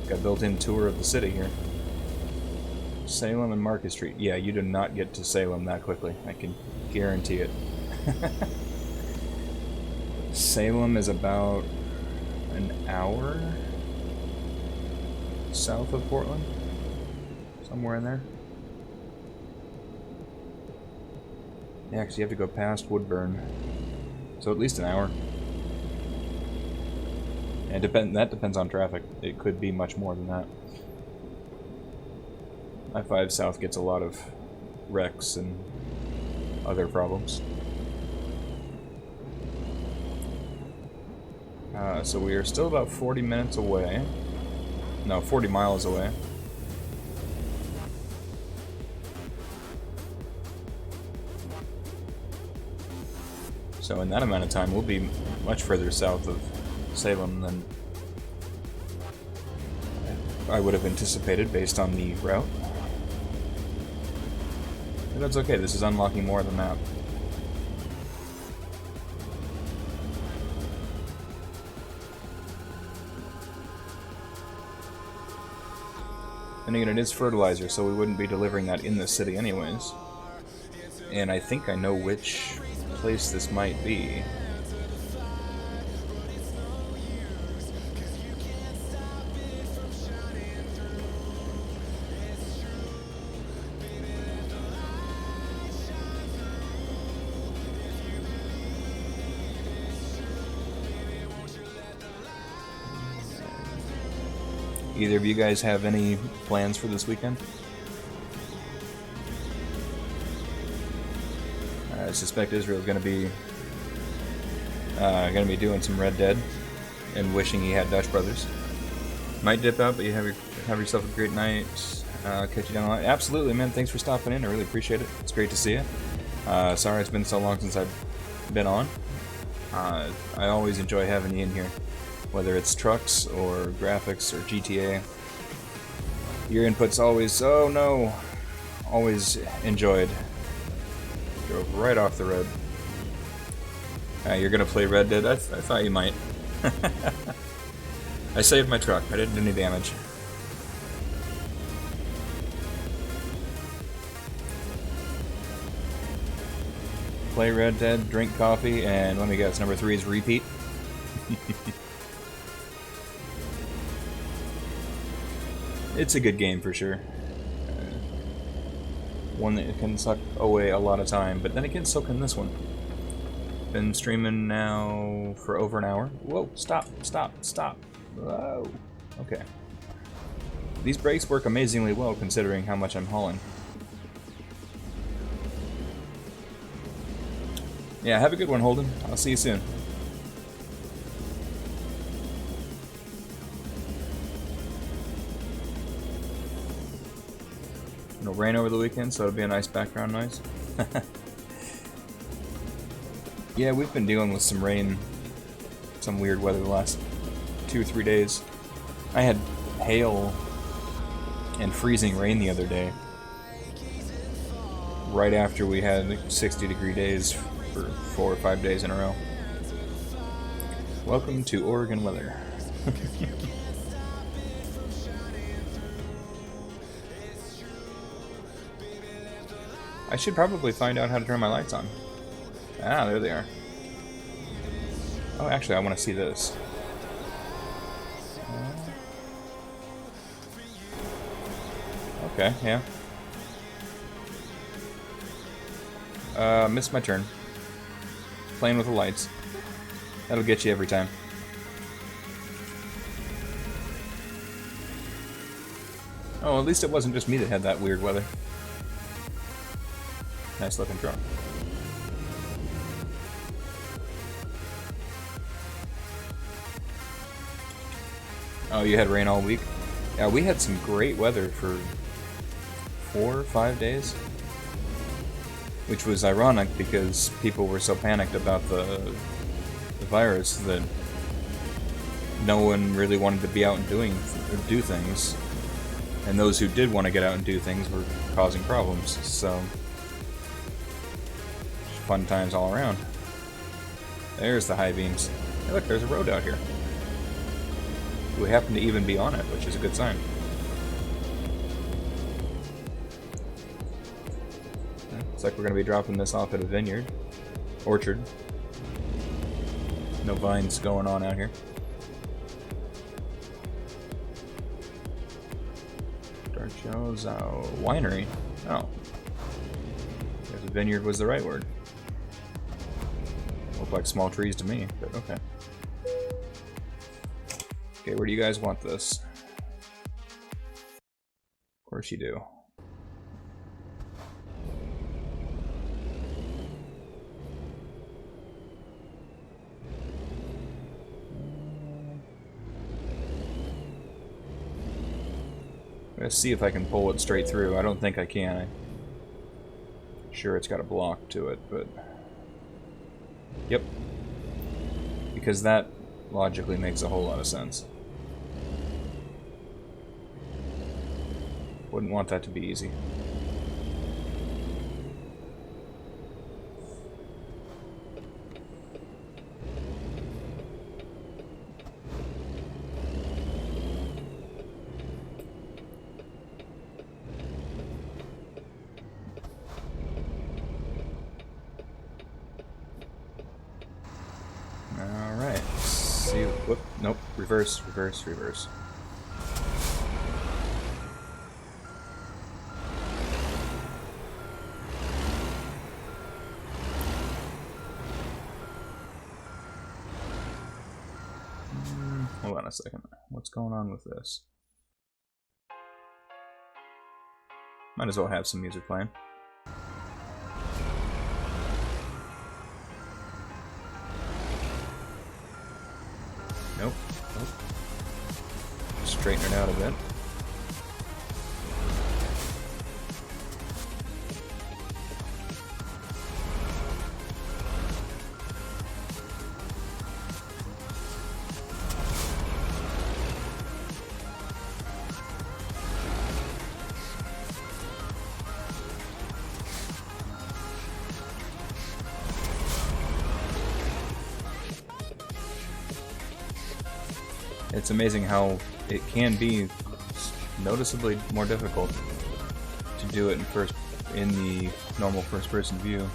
Got a built-in tour of the city here. Salem and Market Street. Yeah, you do not get to Salem that quickly. I can guarantee it. Salem is about an hour south of Portland. Somewhere in there. Yeah, because you have to go past Woodburn. So at least an hour. And that depends on traffic. It could be much more than that. I-5 South gets a lot of wrecks and other problems. So we are still about 40 minutes away. No, 40 miles away. So in that amount of time, we'll be much further south of Salem than I would have anticipated based on the route. But that's okay, this is unlocking more of the map. And again, it is fertilizer, so we wouldn't be delivering that in this city anyways. And I think I know which place this might be. Either of you guys have any plans for this weekend? I suspect Israel's going to be doing some Red Dead and wishing he had Dutch Brothers. Might dip out, but you have yourself a great night. Catch you down the line. Absolutely, man. Thanks for stopping in. I really appreciate it. It's great to see you. Sorry it's been so long since I've been on. I always enjoy having you in here. Whether it's trucks or graphics or GTA. Your input's always, oh no, always enjoyed. Drove right off the road. You're gonna play Red Dead? I thought you might. I saved my truck. I didn't do any damage. Play Red Dead, drink coffee, and let me guess, number 3 is repeat. It's a good game for sure. One that can suck away a lot of time, but then again, so can this one. Been streaming now for over an hour. Whoa, stop. Whoa. Okay. These brakes work amazingly well considering how much I'm hauling. Yeah, have a good one, Holden. I'll see you soon. It'll rain over the weekend, so it'll be a nice background noise. Yeah, we've been dealing with some rain, some weird weather the last 2 or 3 days. I had hail and freezing rain the other day, right after we had 60-degree days for 4 or 5 days in a row. Welcome to Oregon weather. I should probably find out how to turn my lights on. Ah, there they are. Oh, actually, I want to see this. Okay, yeah. Missed my turn. Playing with the lights. That'll get you every time. Oh, at least it wasn't just me that had that weird weather. Nice looking truck. Oh, you had rain all week? Yeah, we had some great weather for 4 or 5 days. Which was ironic because people were so panicked about the virus that no one really wanted to be out and do things. And those who did want to get out and do things were causing problems, so fun times all around. There's the high beams. Hey look, there's a road out here. We happen to even be on it, which is a good sign. Looks like we're going to be dropping this off at a vineyard. Orchard. No vines going on out here. Darcho's winery. Oh. There's a vineyard was the right word. Look like small trees to me, but okay. Okay, where do you guys want this? Of course you do. Let's see if I can pull it straight through. I don't think I can. I'm sure it's got a block to it, but... Yep. Because that logically makes a whole lot of sense. Wouldn't want that to be easy. Nope. Reverse, reverse, reverse. Hold on a second. What's going on with this? Might as well have some music playing. Nope. Nope. Straighten it out a bit. It's amazing how it can be noticeably more difficult to do it in the normal first-person view.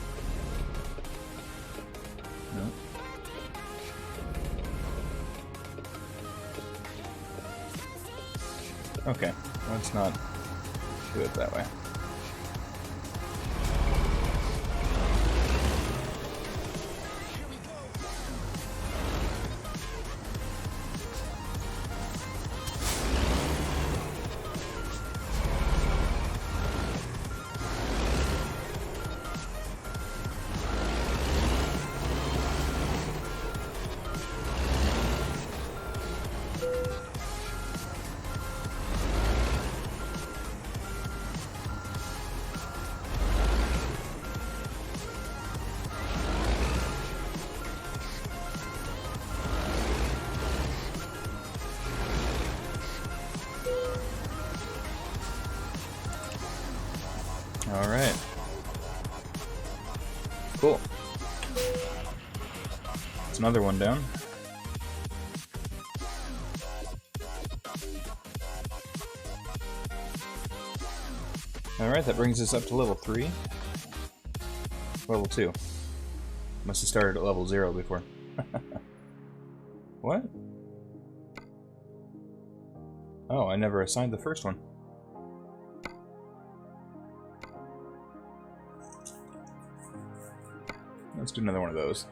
Nope. Okay, let's not do it that way. Alright. Cool. That's another one down. Alright, that brings us up to level 3. Level 2. Must have started at level 0 before. What? Oh, I never assigned the first one. Let's do another one of those.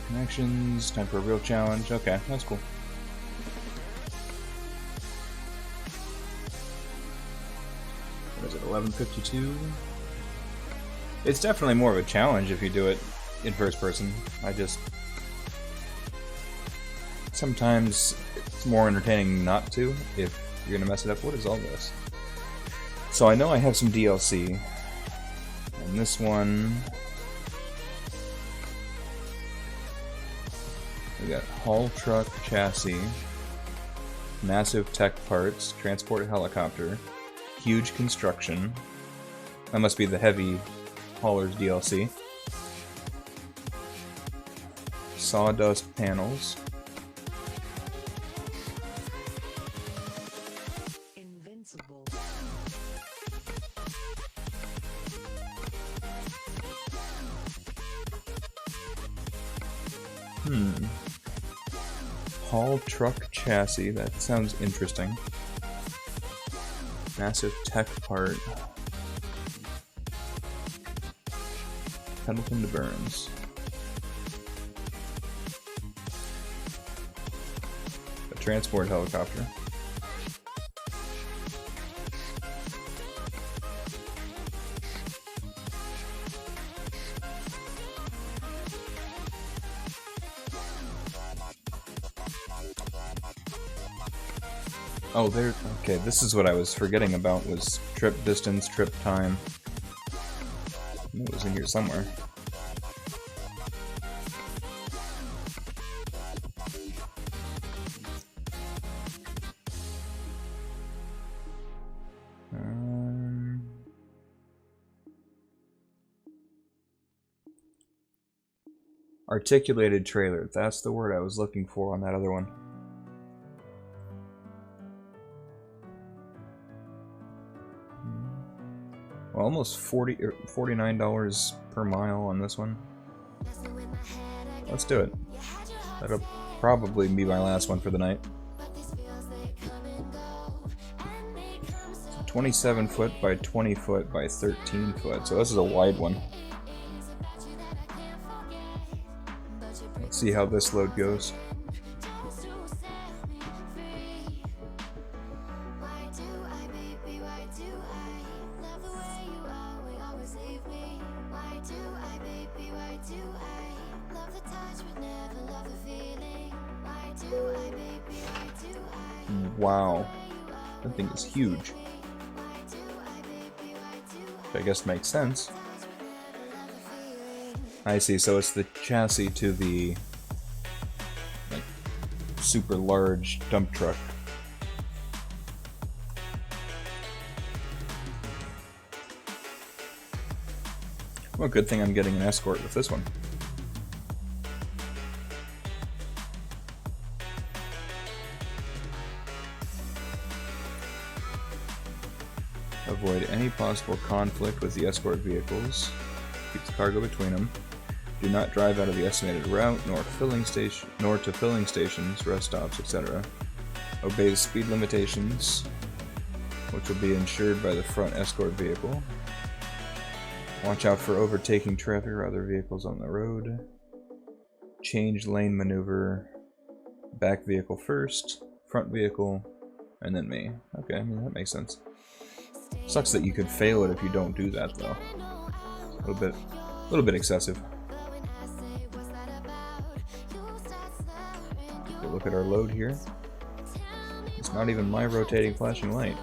Connections, time for a real challenge. Okay, that's cool. What is it, 11:52? It's definitely more of a challenge if you do it in first person. Sometimes it's more entertaining not to if you're gonna mess it up. What is all this? So I know I have some DLC, and this one we got haul truck chassis, massive tech parts, transport helicopter, huge construction. That must be the heavy haulers DLC. Sawdust panels. Invincible. Haul truck chassis, that sounds interesting. Massive tech part. Pendleton to Burns. A transport helicopter. Oh, there. Okay, this is what I was forgetting about, was trip distance, trip time. It was in here somewhere. Articulated trailer. That's the word I was looking for on that other one. Well, almost $49 per mile on this one. Let's do it. That'll probably be my last one for the night. 27 foot by 20 foot by 13 foot, so this is a wide one. Let's see how this load goes. Wow, that thing is huge. Which I guess makes sense. I see, so it's the chassis to the like super large dump truck. Well, good thing I'm getting an Escort with this one. Avoid any possible conflict with the Escort vehicles. Keep the cargo between them. Do not drive out of the estimated route, nor to filling stations, rest stops, etc. Obey the speed limitations, which will be ensured by the front Escort vehicle. Watch out for overtaking traffic or other vehicles on the road. Change lane maneuver. Back vehicle first, front vehicle, and then me. Okay, I mean, that makes sense. Sucks that you could fail it if you don't do that, though. A little bit excessive. Take a look at our load here. It's not even my rotating flashing light.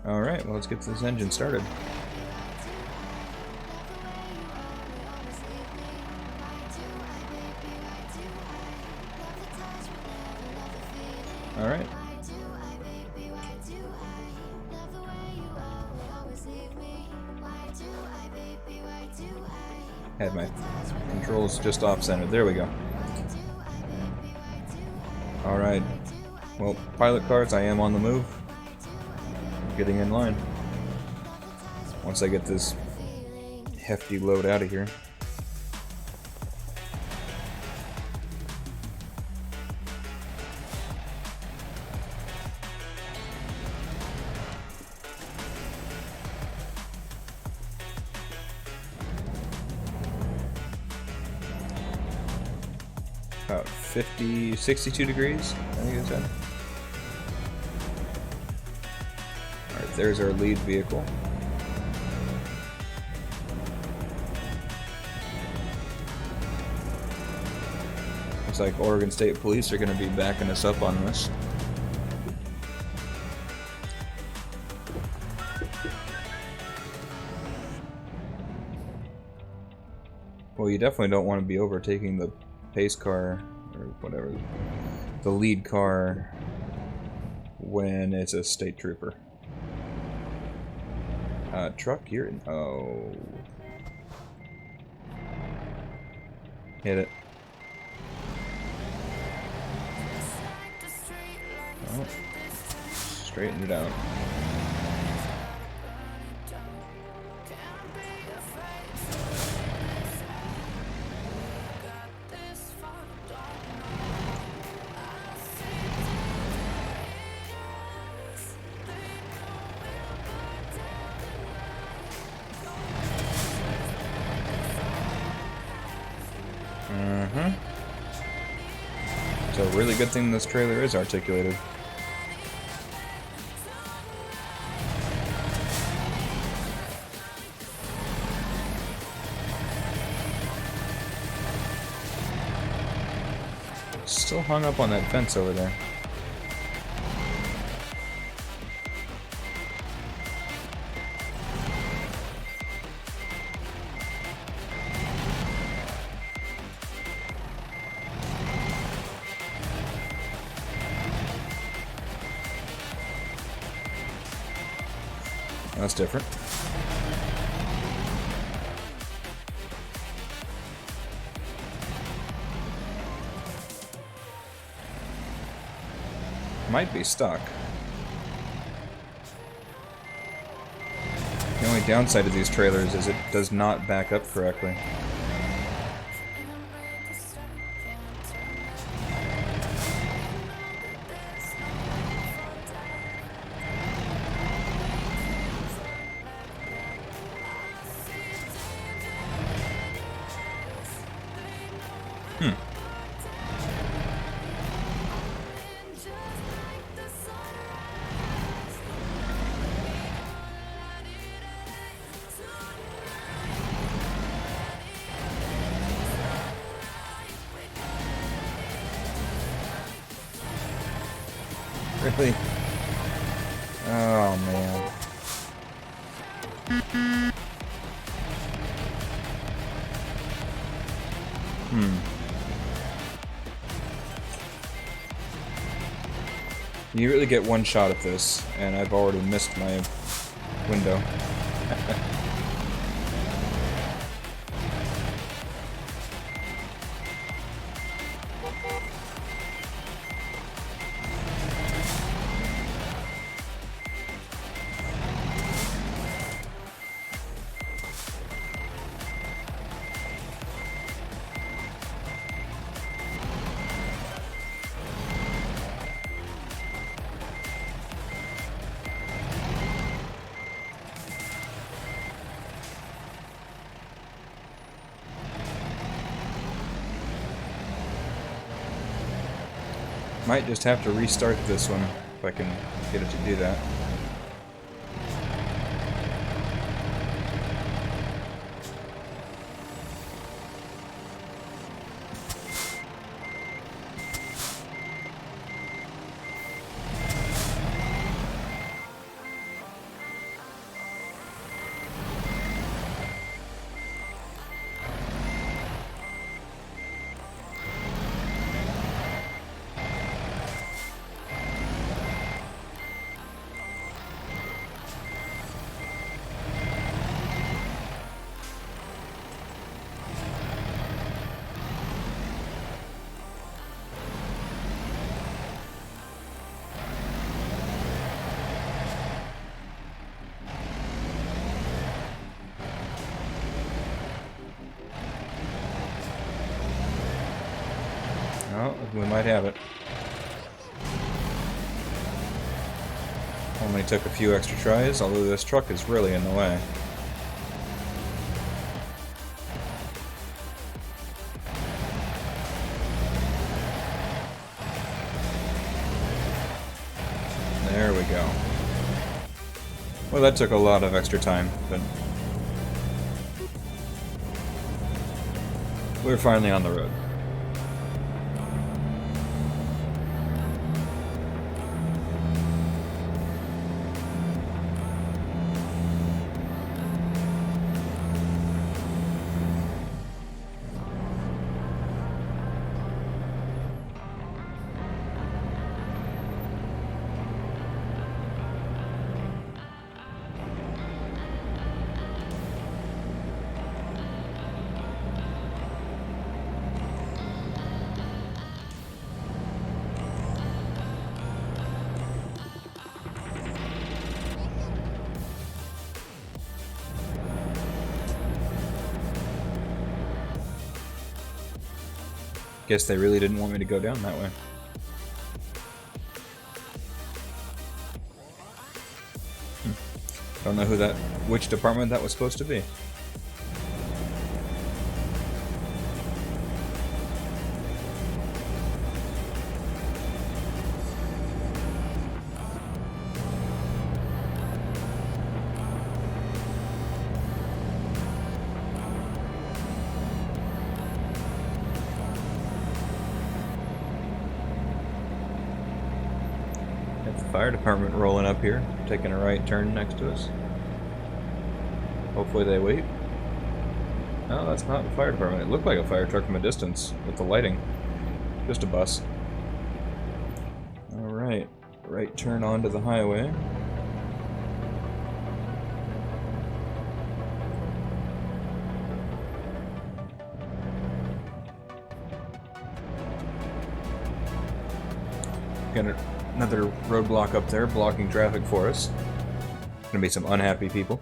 Alright, well, let's get this engine started. Alright. Had my controls just off-centered. There we go. Alright. Well, pilot cars, I am on the move. Getting in line. Once I get this hefty load out of here. About 62 degrees, I think it said. Alright, there's our lead vehicle. Looks like Oregon State Police are going to be backing us up on this. Well, you definitely don't want to be overtaking the pace car, or whatever, the lead car, when it's a state trooper. Truck here. Oh. Hit it. Oh. Straighten it out. It's a really good thing this trailer is articulated. Still hung up on that fence over there. That's different. Might be stuck. The only downside of these trailers is it does not back up correctly. Really? Oh, man. You really get one shot at this, and I've already missed my window. Might just have to restart this one if I can get it to do that. Oh, we might have it. Only took a few extra tries, although this truck is really in the way. There we go. Well, that took a lot of extra time, but we're finally on the road. Guess they really didn't want me to go down that way. Don't know which department that was supposed to be. Fire department rolling up here, taking a right turn next to us. Hopefully they wait. No, that's not the fire department. It looked like a fire truck from a distance with the lighting. Just a bus. Alright, right turn onto the highway. Another roadblock up there blocking traffic for us. Gonna be some unhappy people.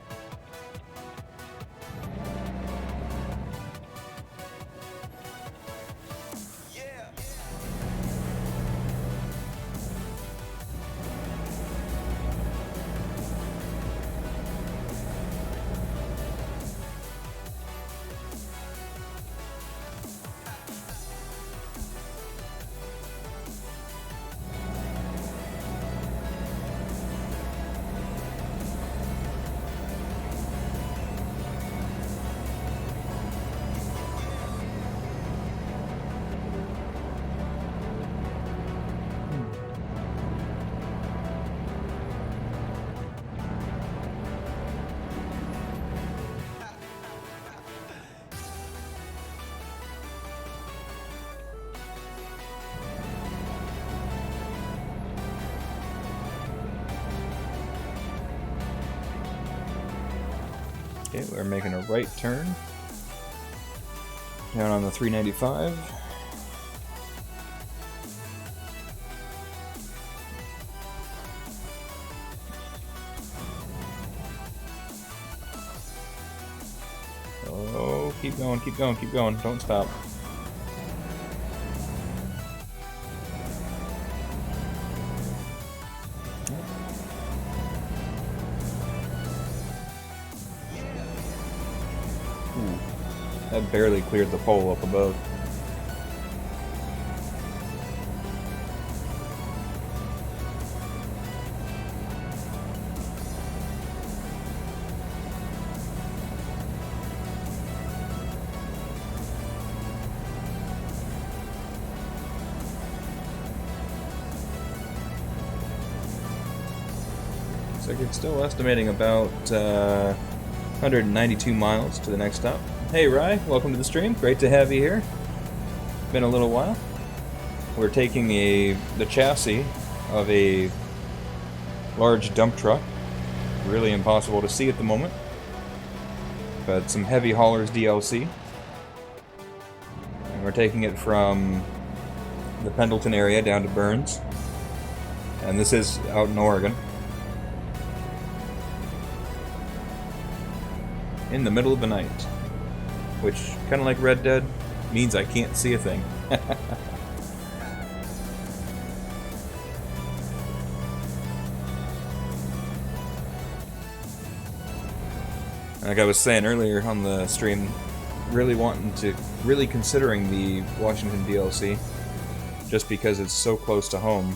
Okay, we're making a right turn. Down on the 395. Oh, keep going, keep going, keep going. Don't stop. That barely cleared the pole up above. So we're still estimating about 192 miles to the next stop. Hey Rye, welcome to the stream. Great to have you here. Been a little while. We're taking the chassis of a large dump truck. Really impossible to see at the moment. But some heavy haulers DLC. And we're taking it from the Pendleton area down to Burns. And this is out in Oregon. In the middle of the night. Which, kind of like Red Dead, means I can't see a thing. Like I was saying earlier on the stream, really considering the Washington DLC, just because it's so close to home.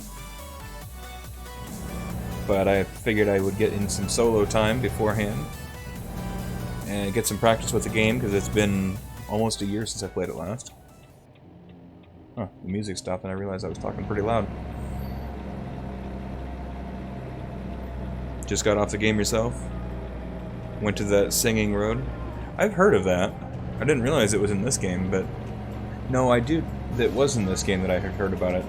But I figured I would get in some solo time beforehand. And get some practice with the game, because it's been almost a year since I played it last. Huh, the music stopped and I realized I was talking pretty loud. Just got off the game yourself? Went to that singing road? I've heard of that. I didn't realize it was in this game, but... No, I do. It was in this game that I had heard about it.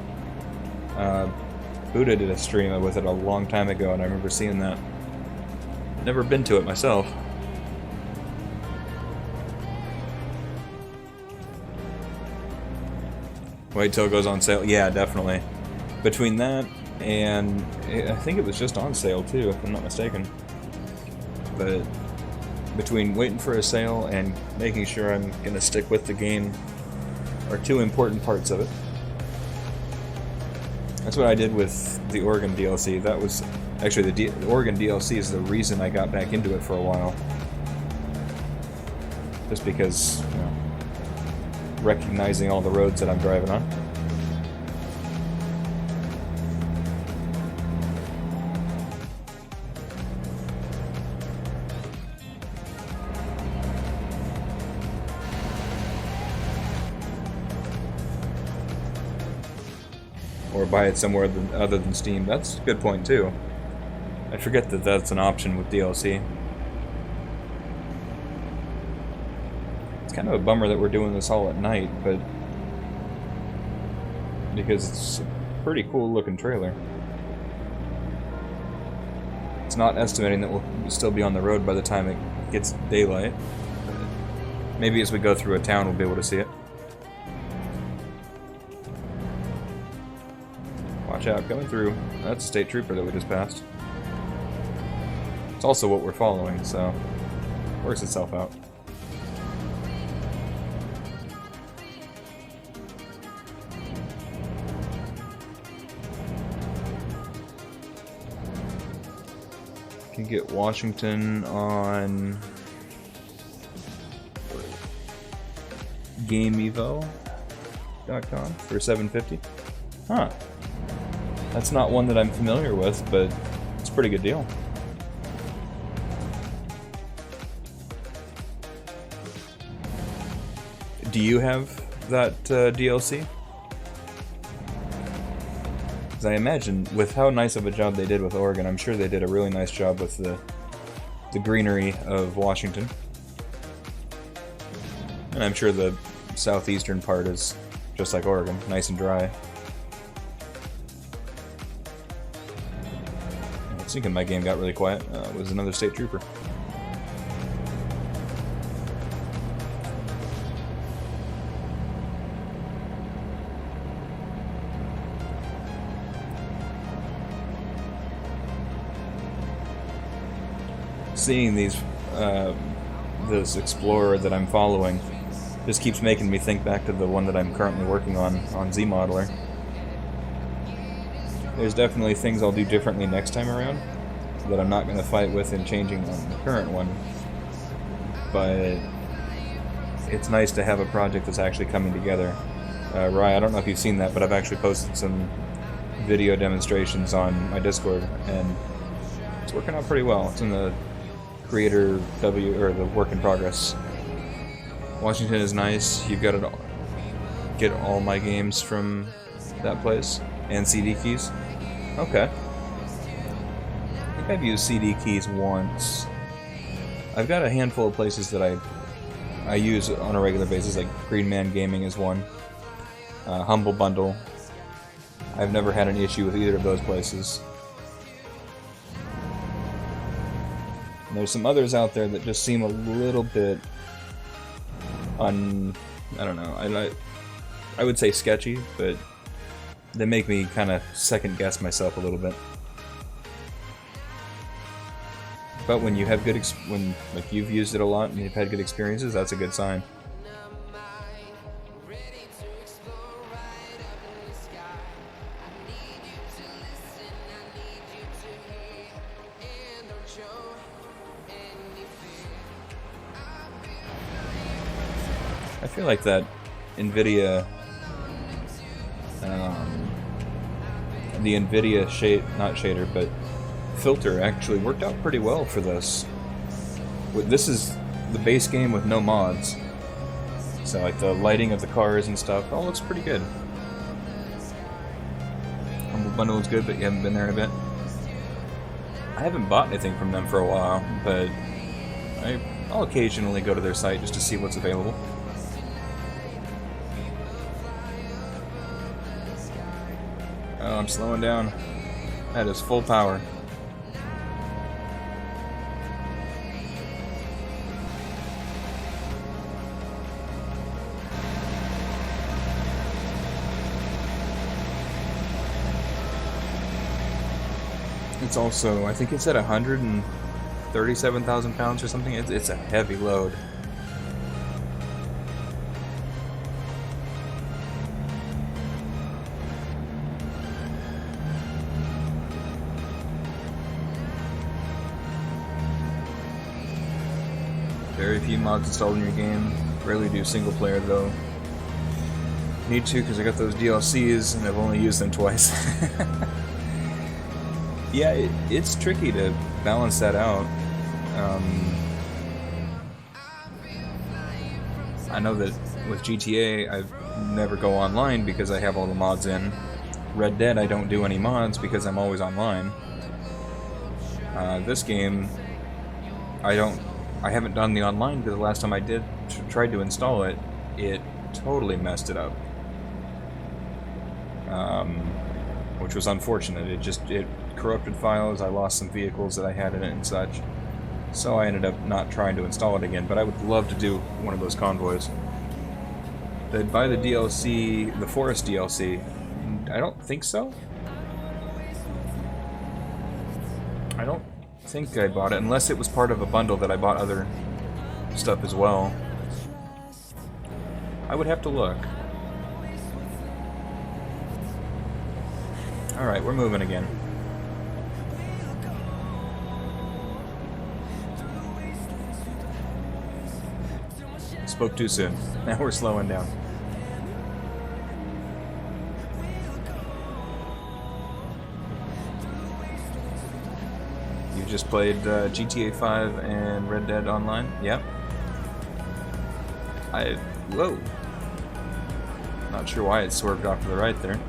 Buddha did a stream with it a long time ago, and I remember seeing that. Never been to it myself. Wait till it goes on sale. Yeah, definitely. Between that and I think it was just on sale too, if I'm not mistaken. But between waiting for a sale and making sure I'm gonna stick with the game are two important parts of it. That's what I did with the Oregon DLC. That was actually the Oregon DLC is the reason I got back into it for a while. Just because, you know, recognizing all the roads that I'm driving on. Or buy it somewhere other than Steam. That's a good point too. I forget that that's an option with DLC. Kind of a bummer that we're doing this all at night, but because it's a pretty cool looking trailer. It's not estimating that we'll still be on the road by the time it gets daylight. Maybe as we go through a town we'll be able to see it. Watch watch out, coming through. That's a state trooper that we just passed. It's also what we're following, so it works itself out. Can get Washington on GameEvo.com for $7.50. Huh. That's not one that I'm familiar with, but it's a pretty good deal. Do you have that DLC? Because I imagine, with how nice of a job they did with Oregon, I'm sure they did a really nice job with the greenery of Washington. And I'm sure the southeastern part is just like Oregon, nice and dry. I was thinking my game got really quiet. It was another state trooper. Seeing these, this Explorer that I'm following just keeps making me think back to the one that I'm currently working on Z-Modeler. There's definitely things I'll do differently next time around that I'm not going to fight with in changing on the current one, but it's nice to have a project that's actually coming together. Rye, I don't know if you've seen that, but I've actually posted some video demonstrations on my Discord, and it's working out pretty well. It's in the Creator or the work in progress. Washington is nice. You've got to get all my games from that place and CD keys. Okay. I think I've used CD keys once. I've got a handful of places that I use on a regular basis, like Green Man Gaming is one. Humble Bundle. I've never had an issue with either of those places. There's some others out there that just seem a little bit I don't know, I would say sketchy, but they make me kind of second guess myself a little bit. But when you have good when like you've used it a lot and you've had good experiences, that's a good sign. I feel like that NVIDIA, the NVIDIA not shader, but filter actually worked out pretty well for this. This is the base game with no mods, so like the lighting of the cars and stuff all looks pretty good. Humble Bundle is good, but you haven't been there in a bit. I haven't bought anything from them for a while, but I'll occasionally go to their site just to see what's available. Oh, I'm slowing down. That is full power. It's also, I think it's at 137,000 pounds or something. It's a heavy load. Very few mods installed in your game. Rarely do single player though. Need to, because I got those DLCs and I've only used them twice. Yeah, it's tricky to balance that out. I know that with GTA, I never go online because I have all the mods in. Red Dead, I don't do any mods because I'm always online. This game, I haven't done the online because the last time I did tried to install it, it totally messed it up. Which was unfortunate. It corrupted files, I lost some vehicles that I had in it and such. So I ended up not trying to install it again, but I would love to do one of those convoys. Did I buy the DLC, the Forest DLC? I don't think so. I don't think I bought it, unless it was part of a bundle that I bought other stuff as well. I would have to look. Alright, we're moving again. Spoke too soon. Now we're slowing down. You just played GTA 5 and Red Dead Online? Yep. Whoa. Not sure why it swerved off to the right there.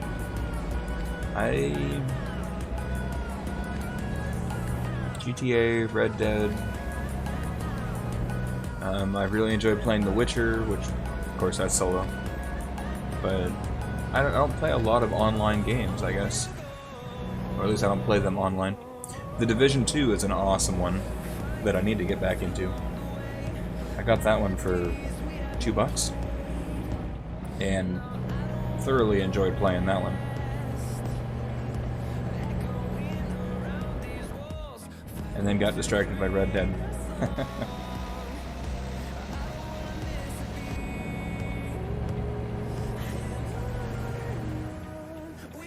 GTA, Red Dead. I really enjoyed playing The Witcher, which, of course, that's solo. But I don't play a lot of online games, I guess. Or at least I don't play them online. The Division 2 is an awesome one that I need to get back into. I got that one for $2 and thoroughly enjoyed playing that one. And then got distracted by Red Dead.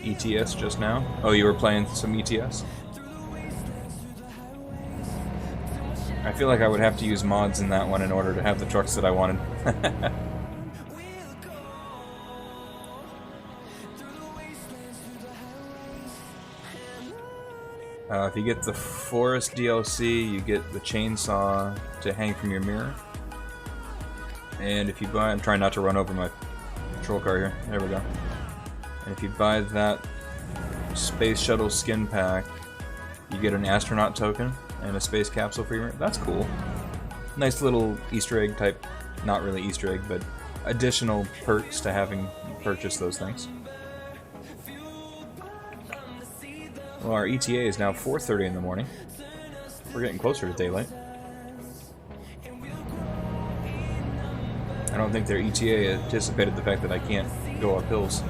ETS just now? Oh, you were playing some ETS? I feel like I would have to use mods in that one in order to have the trucks that I wanted. If you get the Forest DLC, you get the chainsaw to hang from your mirror. And if you buy... I'm trying not to run over my patrol car here. There we go. And if you buy that Space Shuttle skin pack, you get an astronaut token and a space capsule for your mirror. That's cool. Nice little Easter egg type... Not really Easter egg, but additional perks to having purchased those things. Well, our ETA is now 4:30 in the morning. We're getting closer to daylight. I don't think their ETA anticipated the fact that I can't go up hills.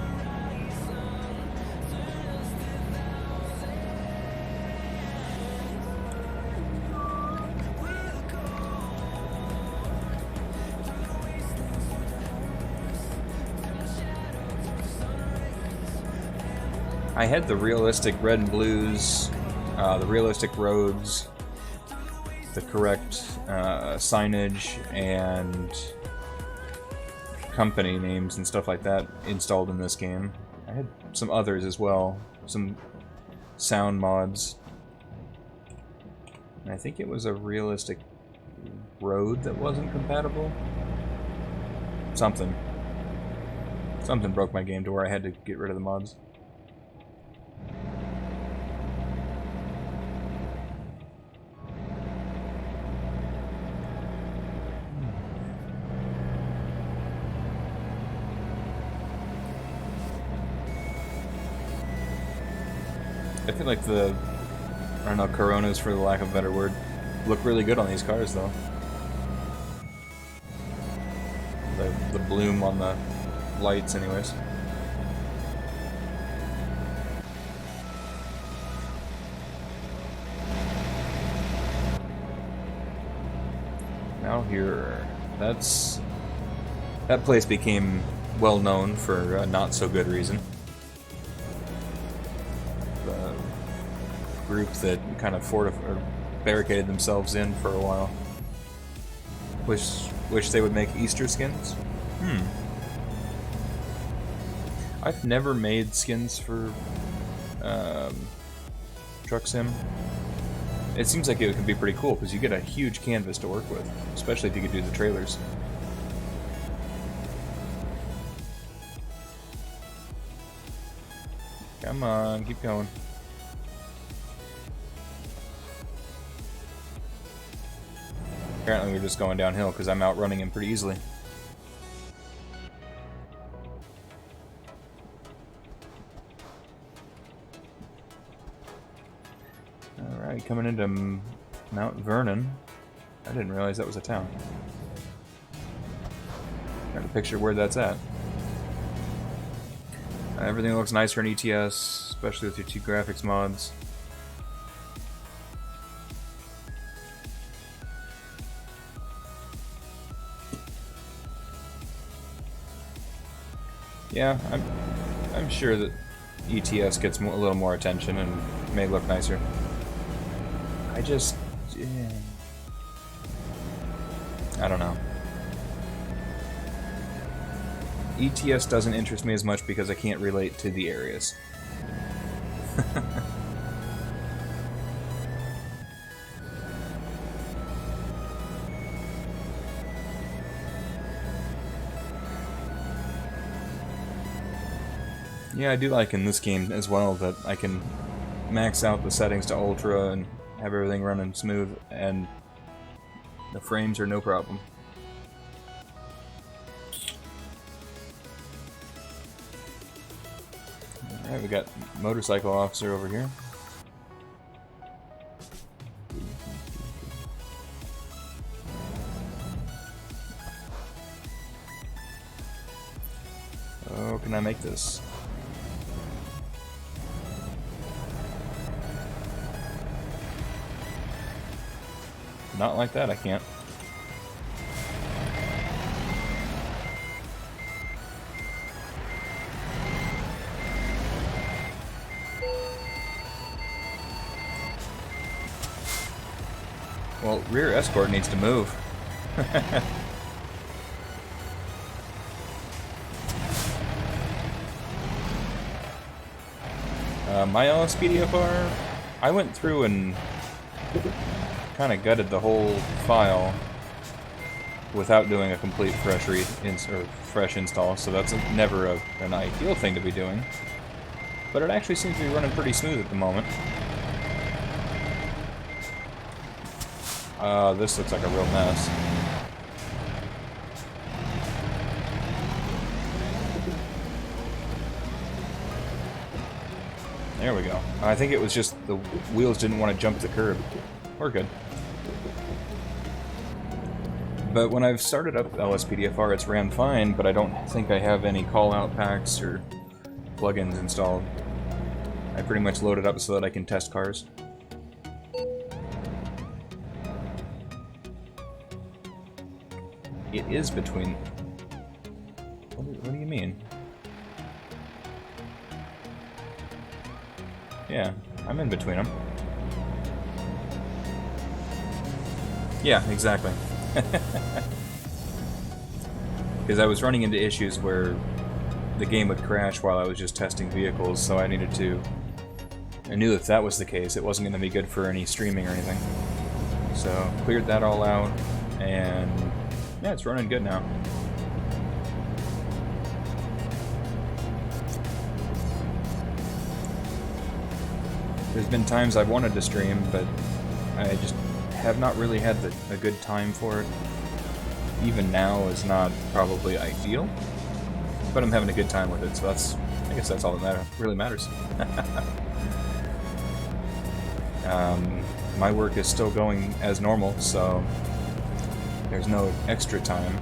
I had the realistic red and blues, the realistic roads, the correct signage and company names and stuff like that installed in this game. I had some others as well, some sound mods. And I think it was a realistic road that wasn't compatible. Something broke my game to where I had to get rid of the mods. I feel like the, I don't know, Coronas, for the lack of a better word, look really good on these cars, though. The bloom on the lights, anyways. Now here, that place became well known for a not so good reason. The group that kind of barricaded themselves in for a while. Wish they would make Easter skins? I've never made skins for Truck Sim. It seems like it could be pretty cool because you get a huge canvas to work with, especially if you could do the trailers. Come on, keep going. Apparently we're just going downhill because I'm outrunning him pretty easily. Alright, coming into Mount Vernon. I didn't realize that was a town. Trying to picture where that's at. Everything looks nicer in ETS, especially with your two graphics mods. Yeah, I'm sure that ETS gets a little more attention and may look nicer. I just... yeah. I don't know. ETS doesn't interest me as much because I can't relate to the areas. Yeah, I do like in this game as well that I can max out the settings to ultra and have everything running smooth, and the frames are no problem. Alright, we got motorcycle officer over here. Oh, can I make this? Not like that, I can't. Well, rear escort needs to move. My LSPDFR, I went through and kind of gutted the whole file without doing a complete fresh install, so that's never an ideal thing to be doing. But it actually seems to be running pretty smooth at the moment. This looks like a real mess. There we go. I think it was just the wheels didn't want to jump the curb. We're good. But when I've started up LSPDFR, it's ran fine, but I don't think I have any call-out packs or plugins installed. I pretty much load it up so that I can test cars. It is between... What do you mean? Yeah, I'm in between them. Yeah, exactly. Because I was running into issues where the game would crash while I was just testing vehicles, so I needed to... I knew if that was the case, it wasn't going to be good for any streaming or anything. So, cleared that all out, and... yeah, it's running good now. There's been times I've wanted to stream, but I just have not really had a good time for it. Even now is not probably ideal, but I'm having a good time with it, so I guess that's all that really matters. My work is still going as normal, so there's no extra time.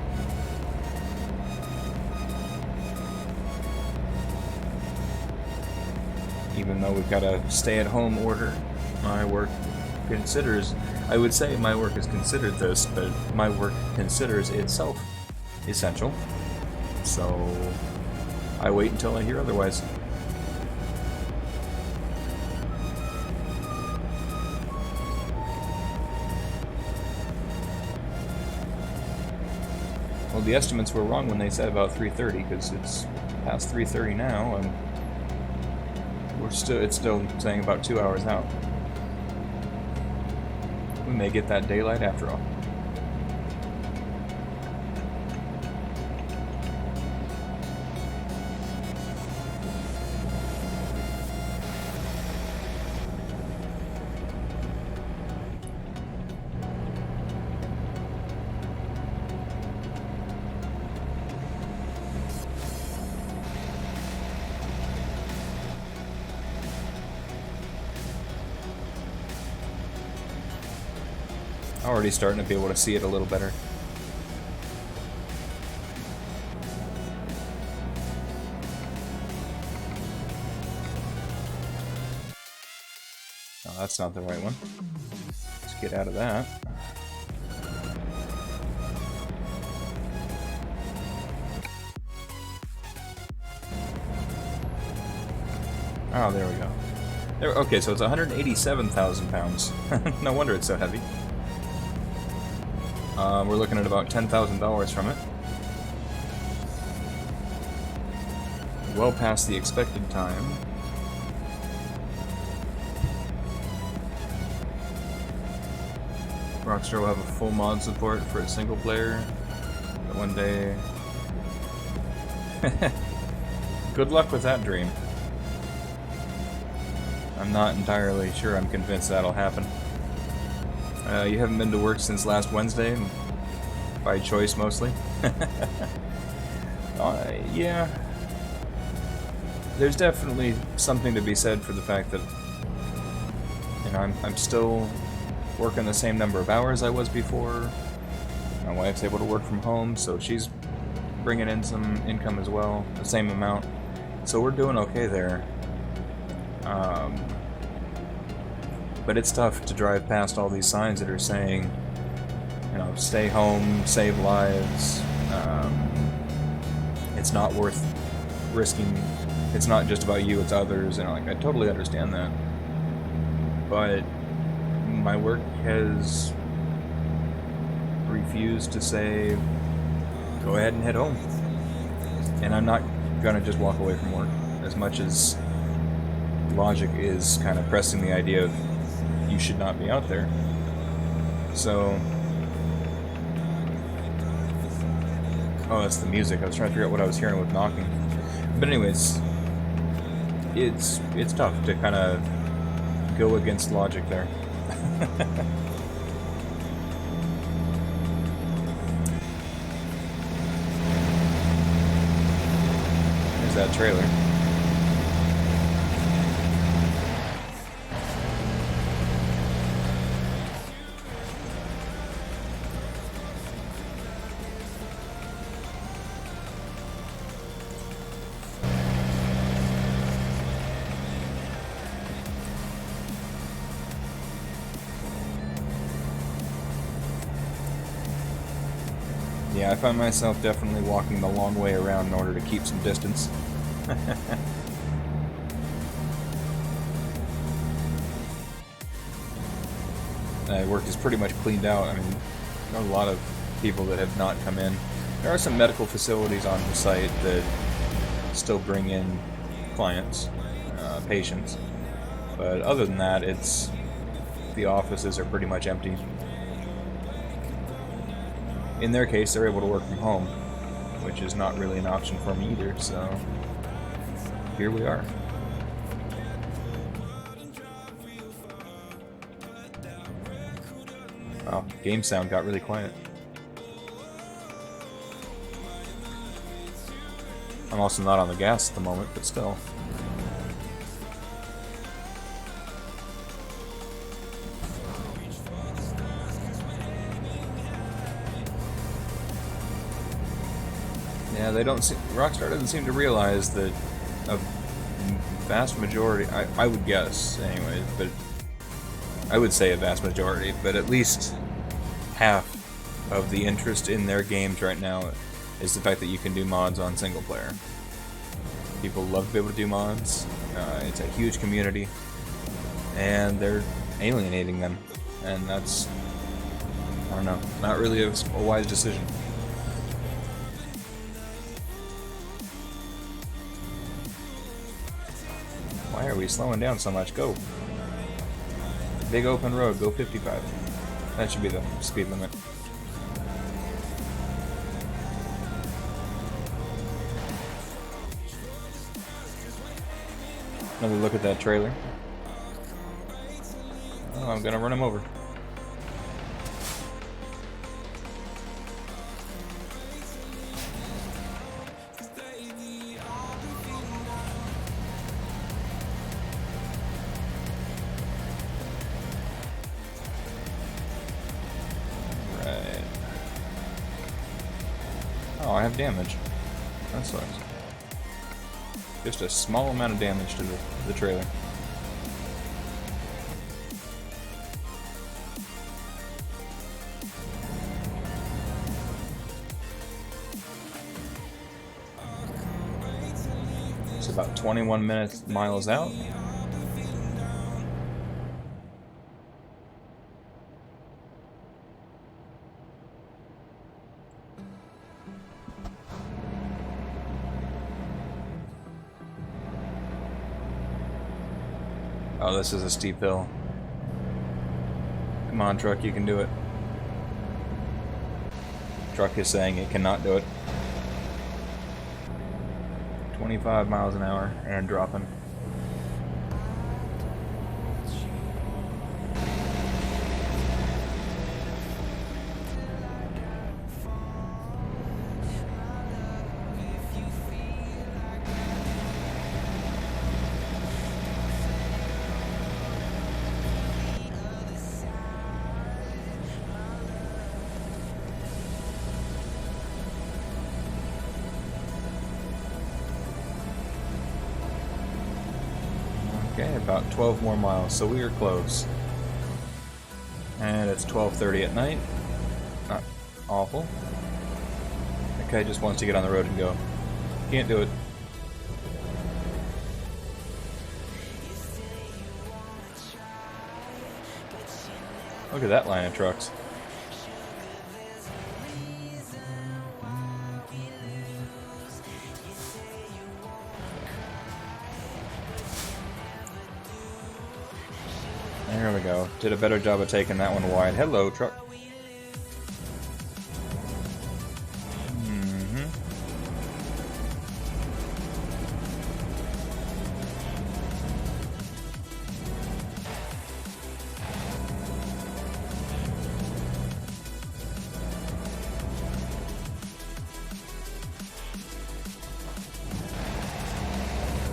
Even though we've got a stay-at-home order, my work considers... I would say my work is considered this, but my work considers itself essential. So I wait until I hear otherwise. Well, the estimates were wrong when they said about 3:30, because it's past 3:30 now, and it's still saying about 2 hours out. We may get that daylight after all. Already starting to be able to see it a little better. Oh, that's not the right one. Let's get out of that. Oh, there we go. There, okay, so it's 187,000 pounds. No wonder it's so heavy. We're looking at about $10,000 from it. Well past the expected time. Rockstar will have a full mod support for a single player. But one day... Good luck with that dream. I'm not entirely sure I'm convinced that'll happen. You haven't been to work since last Wednesday? By choice, mostly? Yeah. There's definitely something to be said for the fact that, you know, I'm still working the same number of hours I was before. My wife's able to work from home, so she's bringing in some income as well, the same amount. So we're doing okay there. But it's tough to drive past all these signs that are saying, you know, stay home, save lives. It's not worth risking. It's not just about you, it's others, and like, I totally understand that. But my work has refused to say, go ahead and head home. And I'm not gonna just walk away from work, as much as logic is kind of pressing the idea of you should not be out there. So, oh, that's the music. I was trying to figure out what I was hearing with knocking. But anyways, it's tough to kind of go against logic there. There's that trailer. Yeah, I find myself definitely walking the long way around in order to keep some distance. Work is pretty much cleaned out. I mean, a lot of people that have not come in. There are some medical facilities on the site that still bring in clients, patients. But other than that, the offices are pretty much empty. In their case, they're able to work from home, which is not really an option for me either, so here we are. Wow, game sound got really quiet. I'm also not on the gas at the moment, but still. Yeah, they don't. Rockstar doesn't seem to realize that a vast majority. I would guess, anyways, but I would say a vast majority, but at least half of the interest in their games right now is the fact that you can do mods on single player. People love to be able to do mods. It's a huge community, and they're alienating them, and that's, I don't know, not really a wise decision. Why are we slowing down so much? Go. Big open road, go 55. That should be the speed limit. Another look at that trailer. Oh, I'm gonna run him over. Oh, I have damage. That sucks. Just a small amount of damage to the trailer. It's about 21 miles out. Oh, this is a steep hill. Come on, truck, you can do it. Truck is saying it cannot do it. 25 miles an hour and dropping. Okay, about 12 more miles, so we are close. And it's 12:30 at night. Not awful. That guy just wants to get on the road and go. Can't do it. Look at that line of trucks. There we go. Did a better job of taking that one wide. Hello, truck.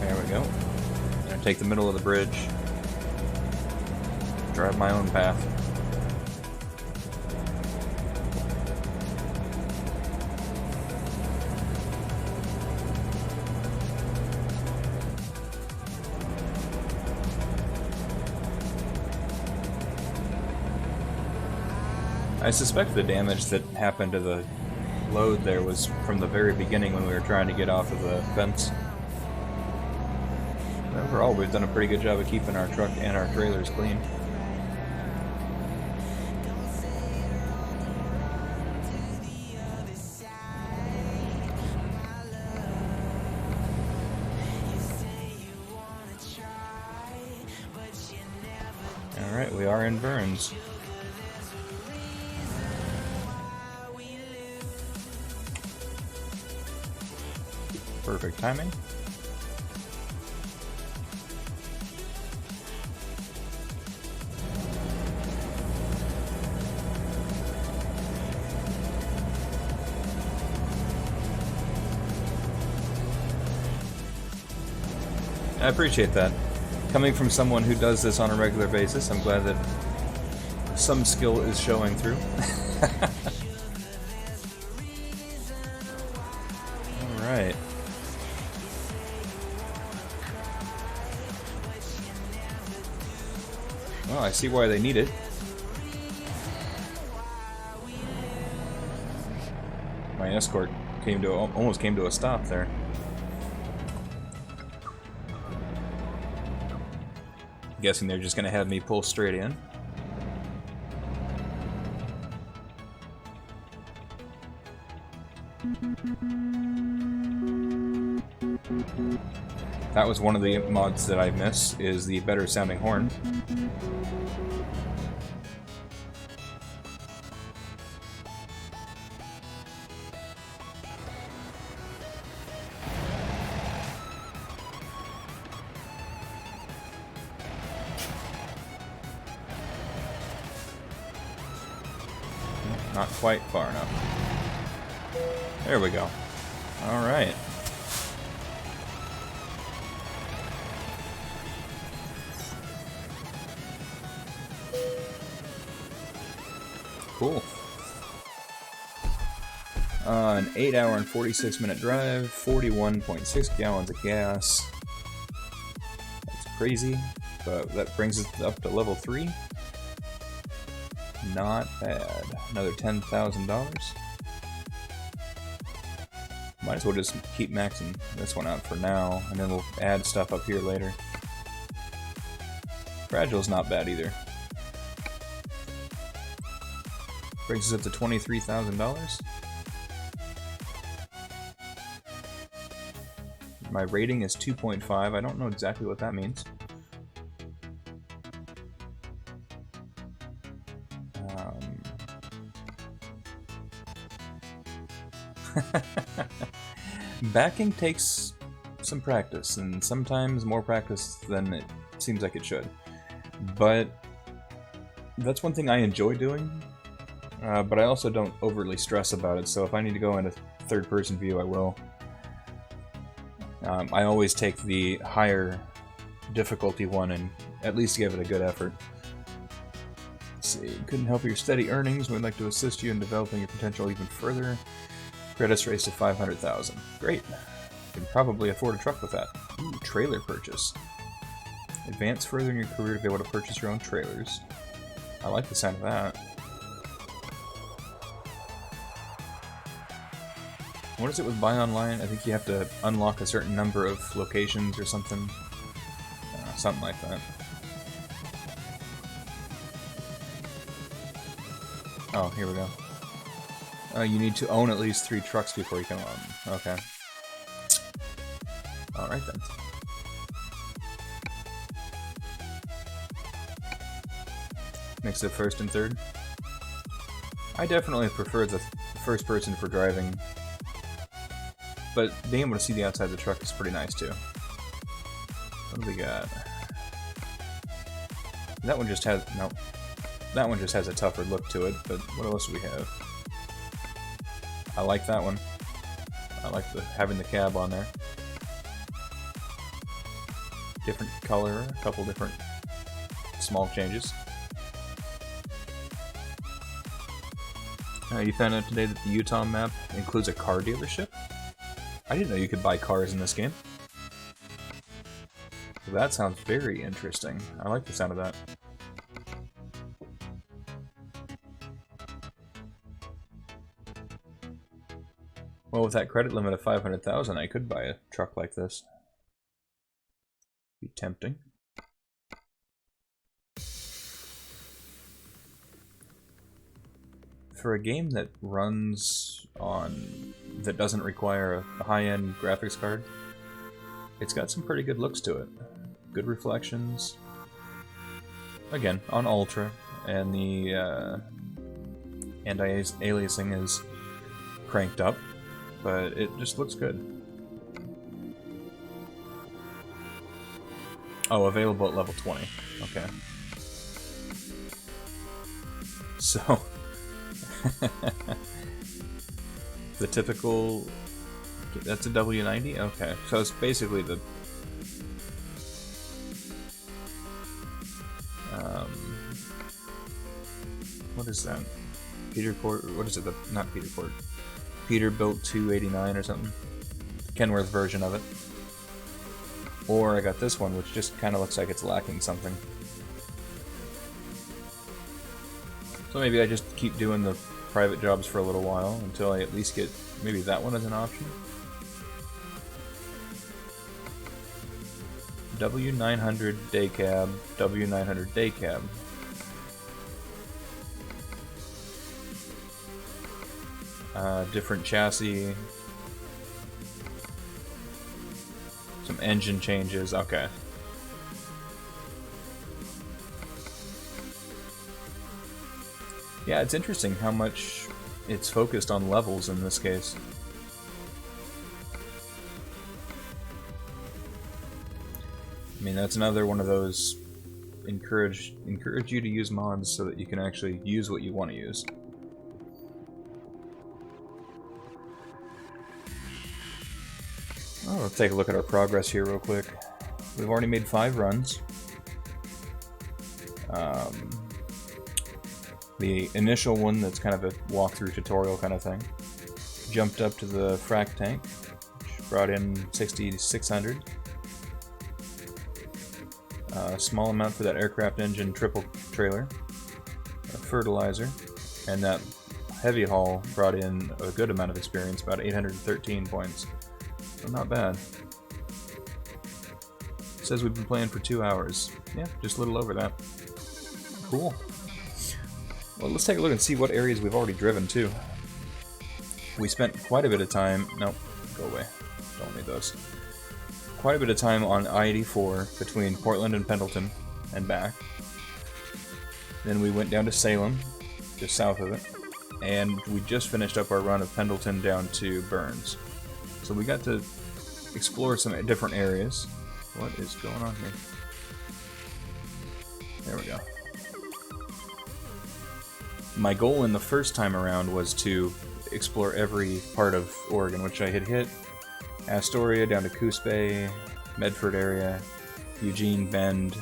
There we go. I'm gonna take the middle of the bridge. Drive my own path. I suspect the damage that happened to the load there was from the very beginning when we were trying to get off of the fence. Overall, we've done a pretty good job of keeping our truck and our trailers clean. Alright, we are in Burns. Perfect timing. I appreciate that. Coming from someone who does this on a regular basis, I'm glad that some skill is showing through. Alright. Well, I see why they need it. My escort almost came to a stop there. Guessing they're just going to have me pull straight in. That was one of the mods that I miss, is the better sounding horn. Not quite far enough. There we go. Alright. Cool. An 8-hour and 46-minute drive, 41.6 gallons of gas. That's crazy, but that brings us up to level 3. Not bad. Another $10,000. Might as well just keep maxing this one out for now, and then we'll add stuff up here later. Fragile's not bad either. Brings us up to $23,000. My rating is 2.5. I don't know exactly what that means. Backing takes some practice, and sometimes more practice than it seems like it should. But that's one thing I enjoy doing, but I also don't overly stress about it, so if I need to go in a third-person view, I will. I always take the higher difficulty one and at least give it a good effort. Let's see, couldn't help your steady earnings. We'd like to assist you in developing your potential even further. Credits raised to 500,000. Great. You can probably afford a truck with that. Ooh, trailer purchase. Advance further in your career to be able to purchase your own trailers. I like the sound of that. What is it with buy online? I think you have to unlock a certain number of locations or something. Something like that. Oh, here we go. You need to own at least 3 trucks before you can own them. Okay. Alright then. Makes it first and third. I definitely prefer the first person for driving, but being able to see the outside of the truck is pretty nice too. What do we got? That one just has... nope. That one just has a tougher look to it, but what else do we have? I like that one. I like having the cab on there. Different color, a couple different small changes. You found out today that the Utah map includes a car dealership? I didn't know you could buy cars in this game. That sounds very interesting. I like the sound of that. Well, with that credit limit of 500,000, I could buy a truck like this. Be tempting. For a game that runs on... that doesn't require a high-end graphics card, it's got some pretty good looks to it. Good reflections. Again, on Ultra, and the anti-aliasing is cranked up, but it just looks good. Oh, available at level 20. Okay. So... the typical... that's a W90? Okay, so it's basically the... what is that? Peterport? What is it? Not Peterport. Peterbilt 289 or something. Kenworth version of it. Or I got this one, which just kind of looks like it's lacking something. So maybe I just keep doing the private jobs for a little while until I at least get maybe that one as an option. W900 day cab, W900 day cab. Different chassis. Some engine changes. Okay. Yeah, it's interesting how much it's focused on levels in this case. I mean, that's another one of those encourage you to use mods so that you can actually use what you want to use. Oh, let's take a look at our progress here real quick. We've already made 5 runs. The initial one, that's kind of a walkthrough tutorial kind of thing, jumped up to the frac tank, which brought in 6,600. A small amount for that aircraft engine triple trailer, a fertilizer, and that heavy haul brought in a good amount of experience, about 813 points. So not bad. It says we've been playing for 2 hours. Yeah, just a little over that. Cool. Well, let's take a look and see what areas we've already driven too. We spent quite a bit of time. Nope, go away. Don't need those. Quite a bit of time on I-84 between Portland and Pendleton and back. Then we went down to Salem, just south of it, and we just finished up our run of Pendleton down to Burns. So we got to explore some different areas. What is going on here? There we go. My goal in the first time around was to explore every part of Oregon, which I had hit. Astoria down to Coos Bay, Medford area, Eugene, Bend,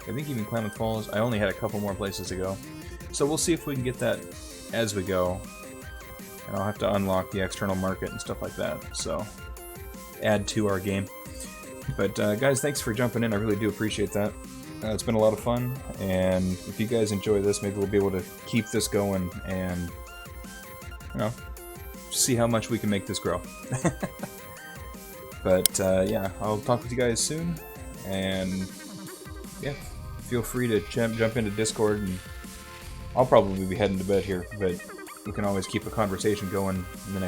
I think even Klamath Falls. I only had a couple more places to go. So we'll see if we can get that as we go. And I'll have to unlock the external market and stuff like that. So add to our game. But guys, thanks for jumping in. I really do appreciate that. It's been a lot of fun. And if you guys enjoy this, maybe we'll be able to keep this going and, you know, see how much we can make this grow. But yeah, I'll talk with you guys soon, and yeah, feel free to jump into Discord, and I'll probably be heading to bed here, but we can always keep a conversation going in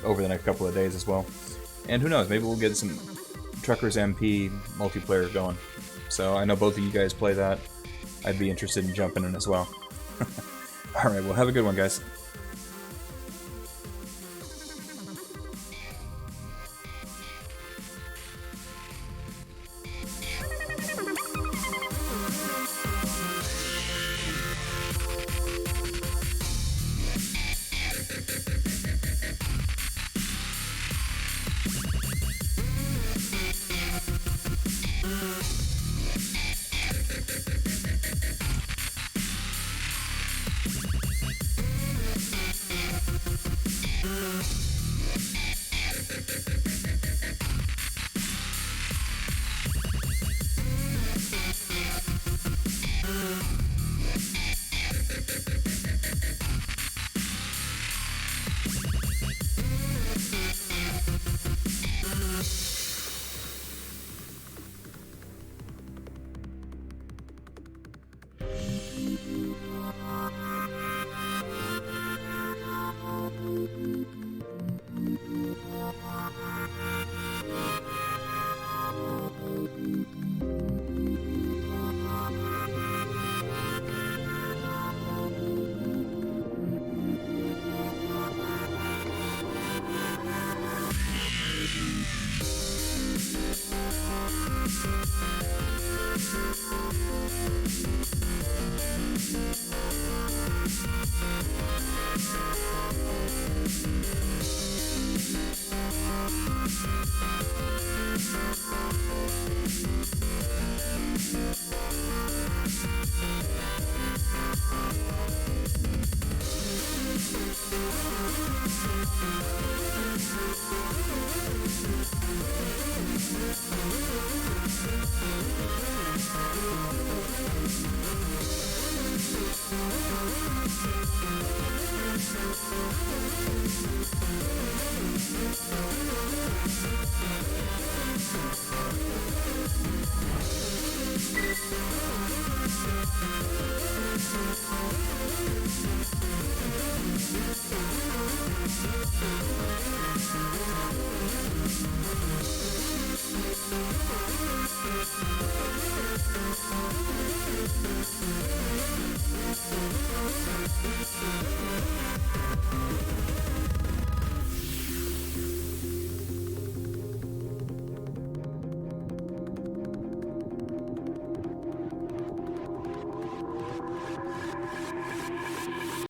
over the next couple of days as well. And who knows, maybe we'll get some Truckers MP multiplayer going. So I know both of you guys play that. I'd be interested in jumping in as well. Alright, well, have a good one, guys.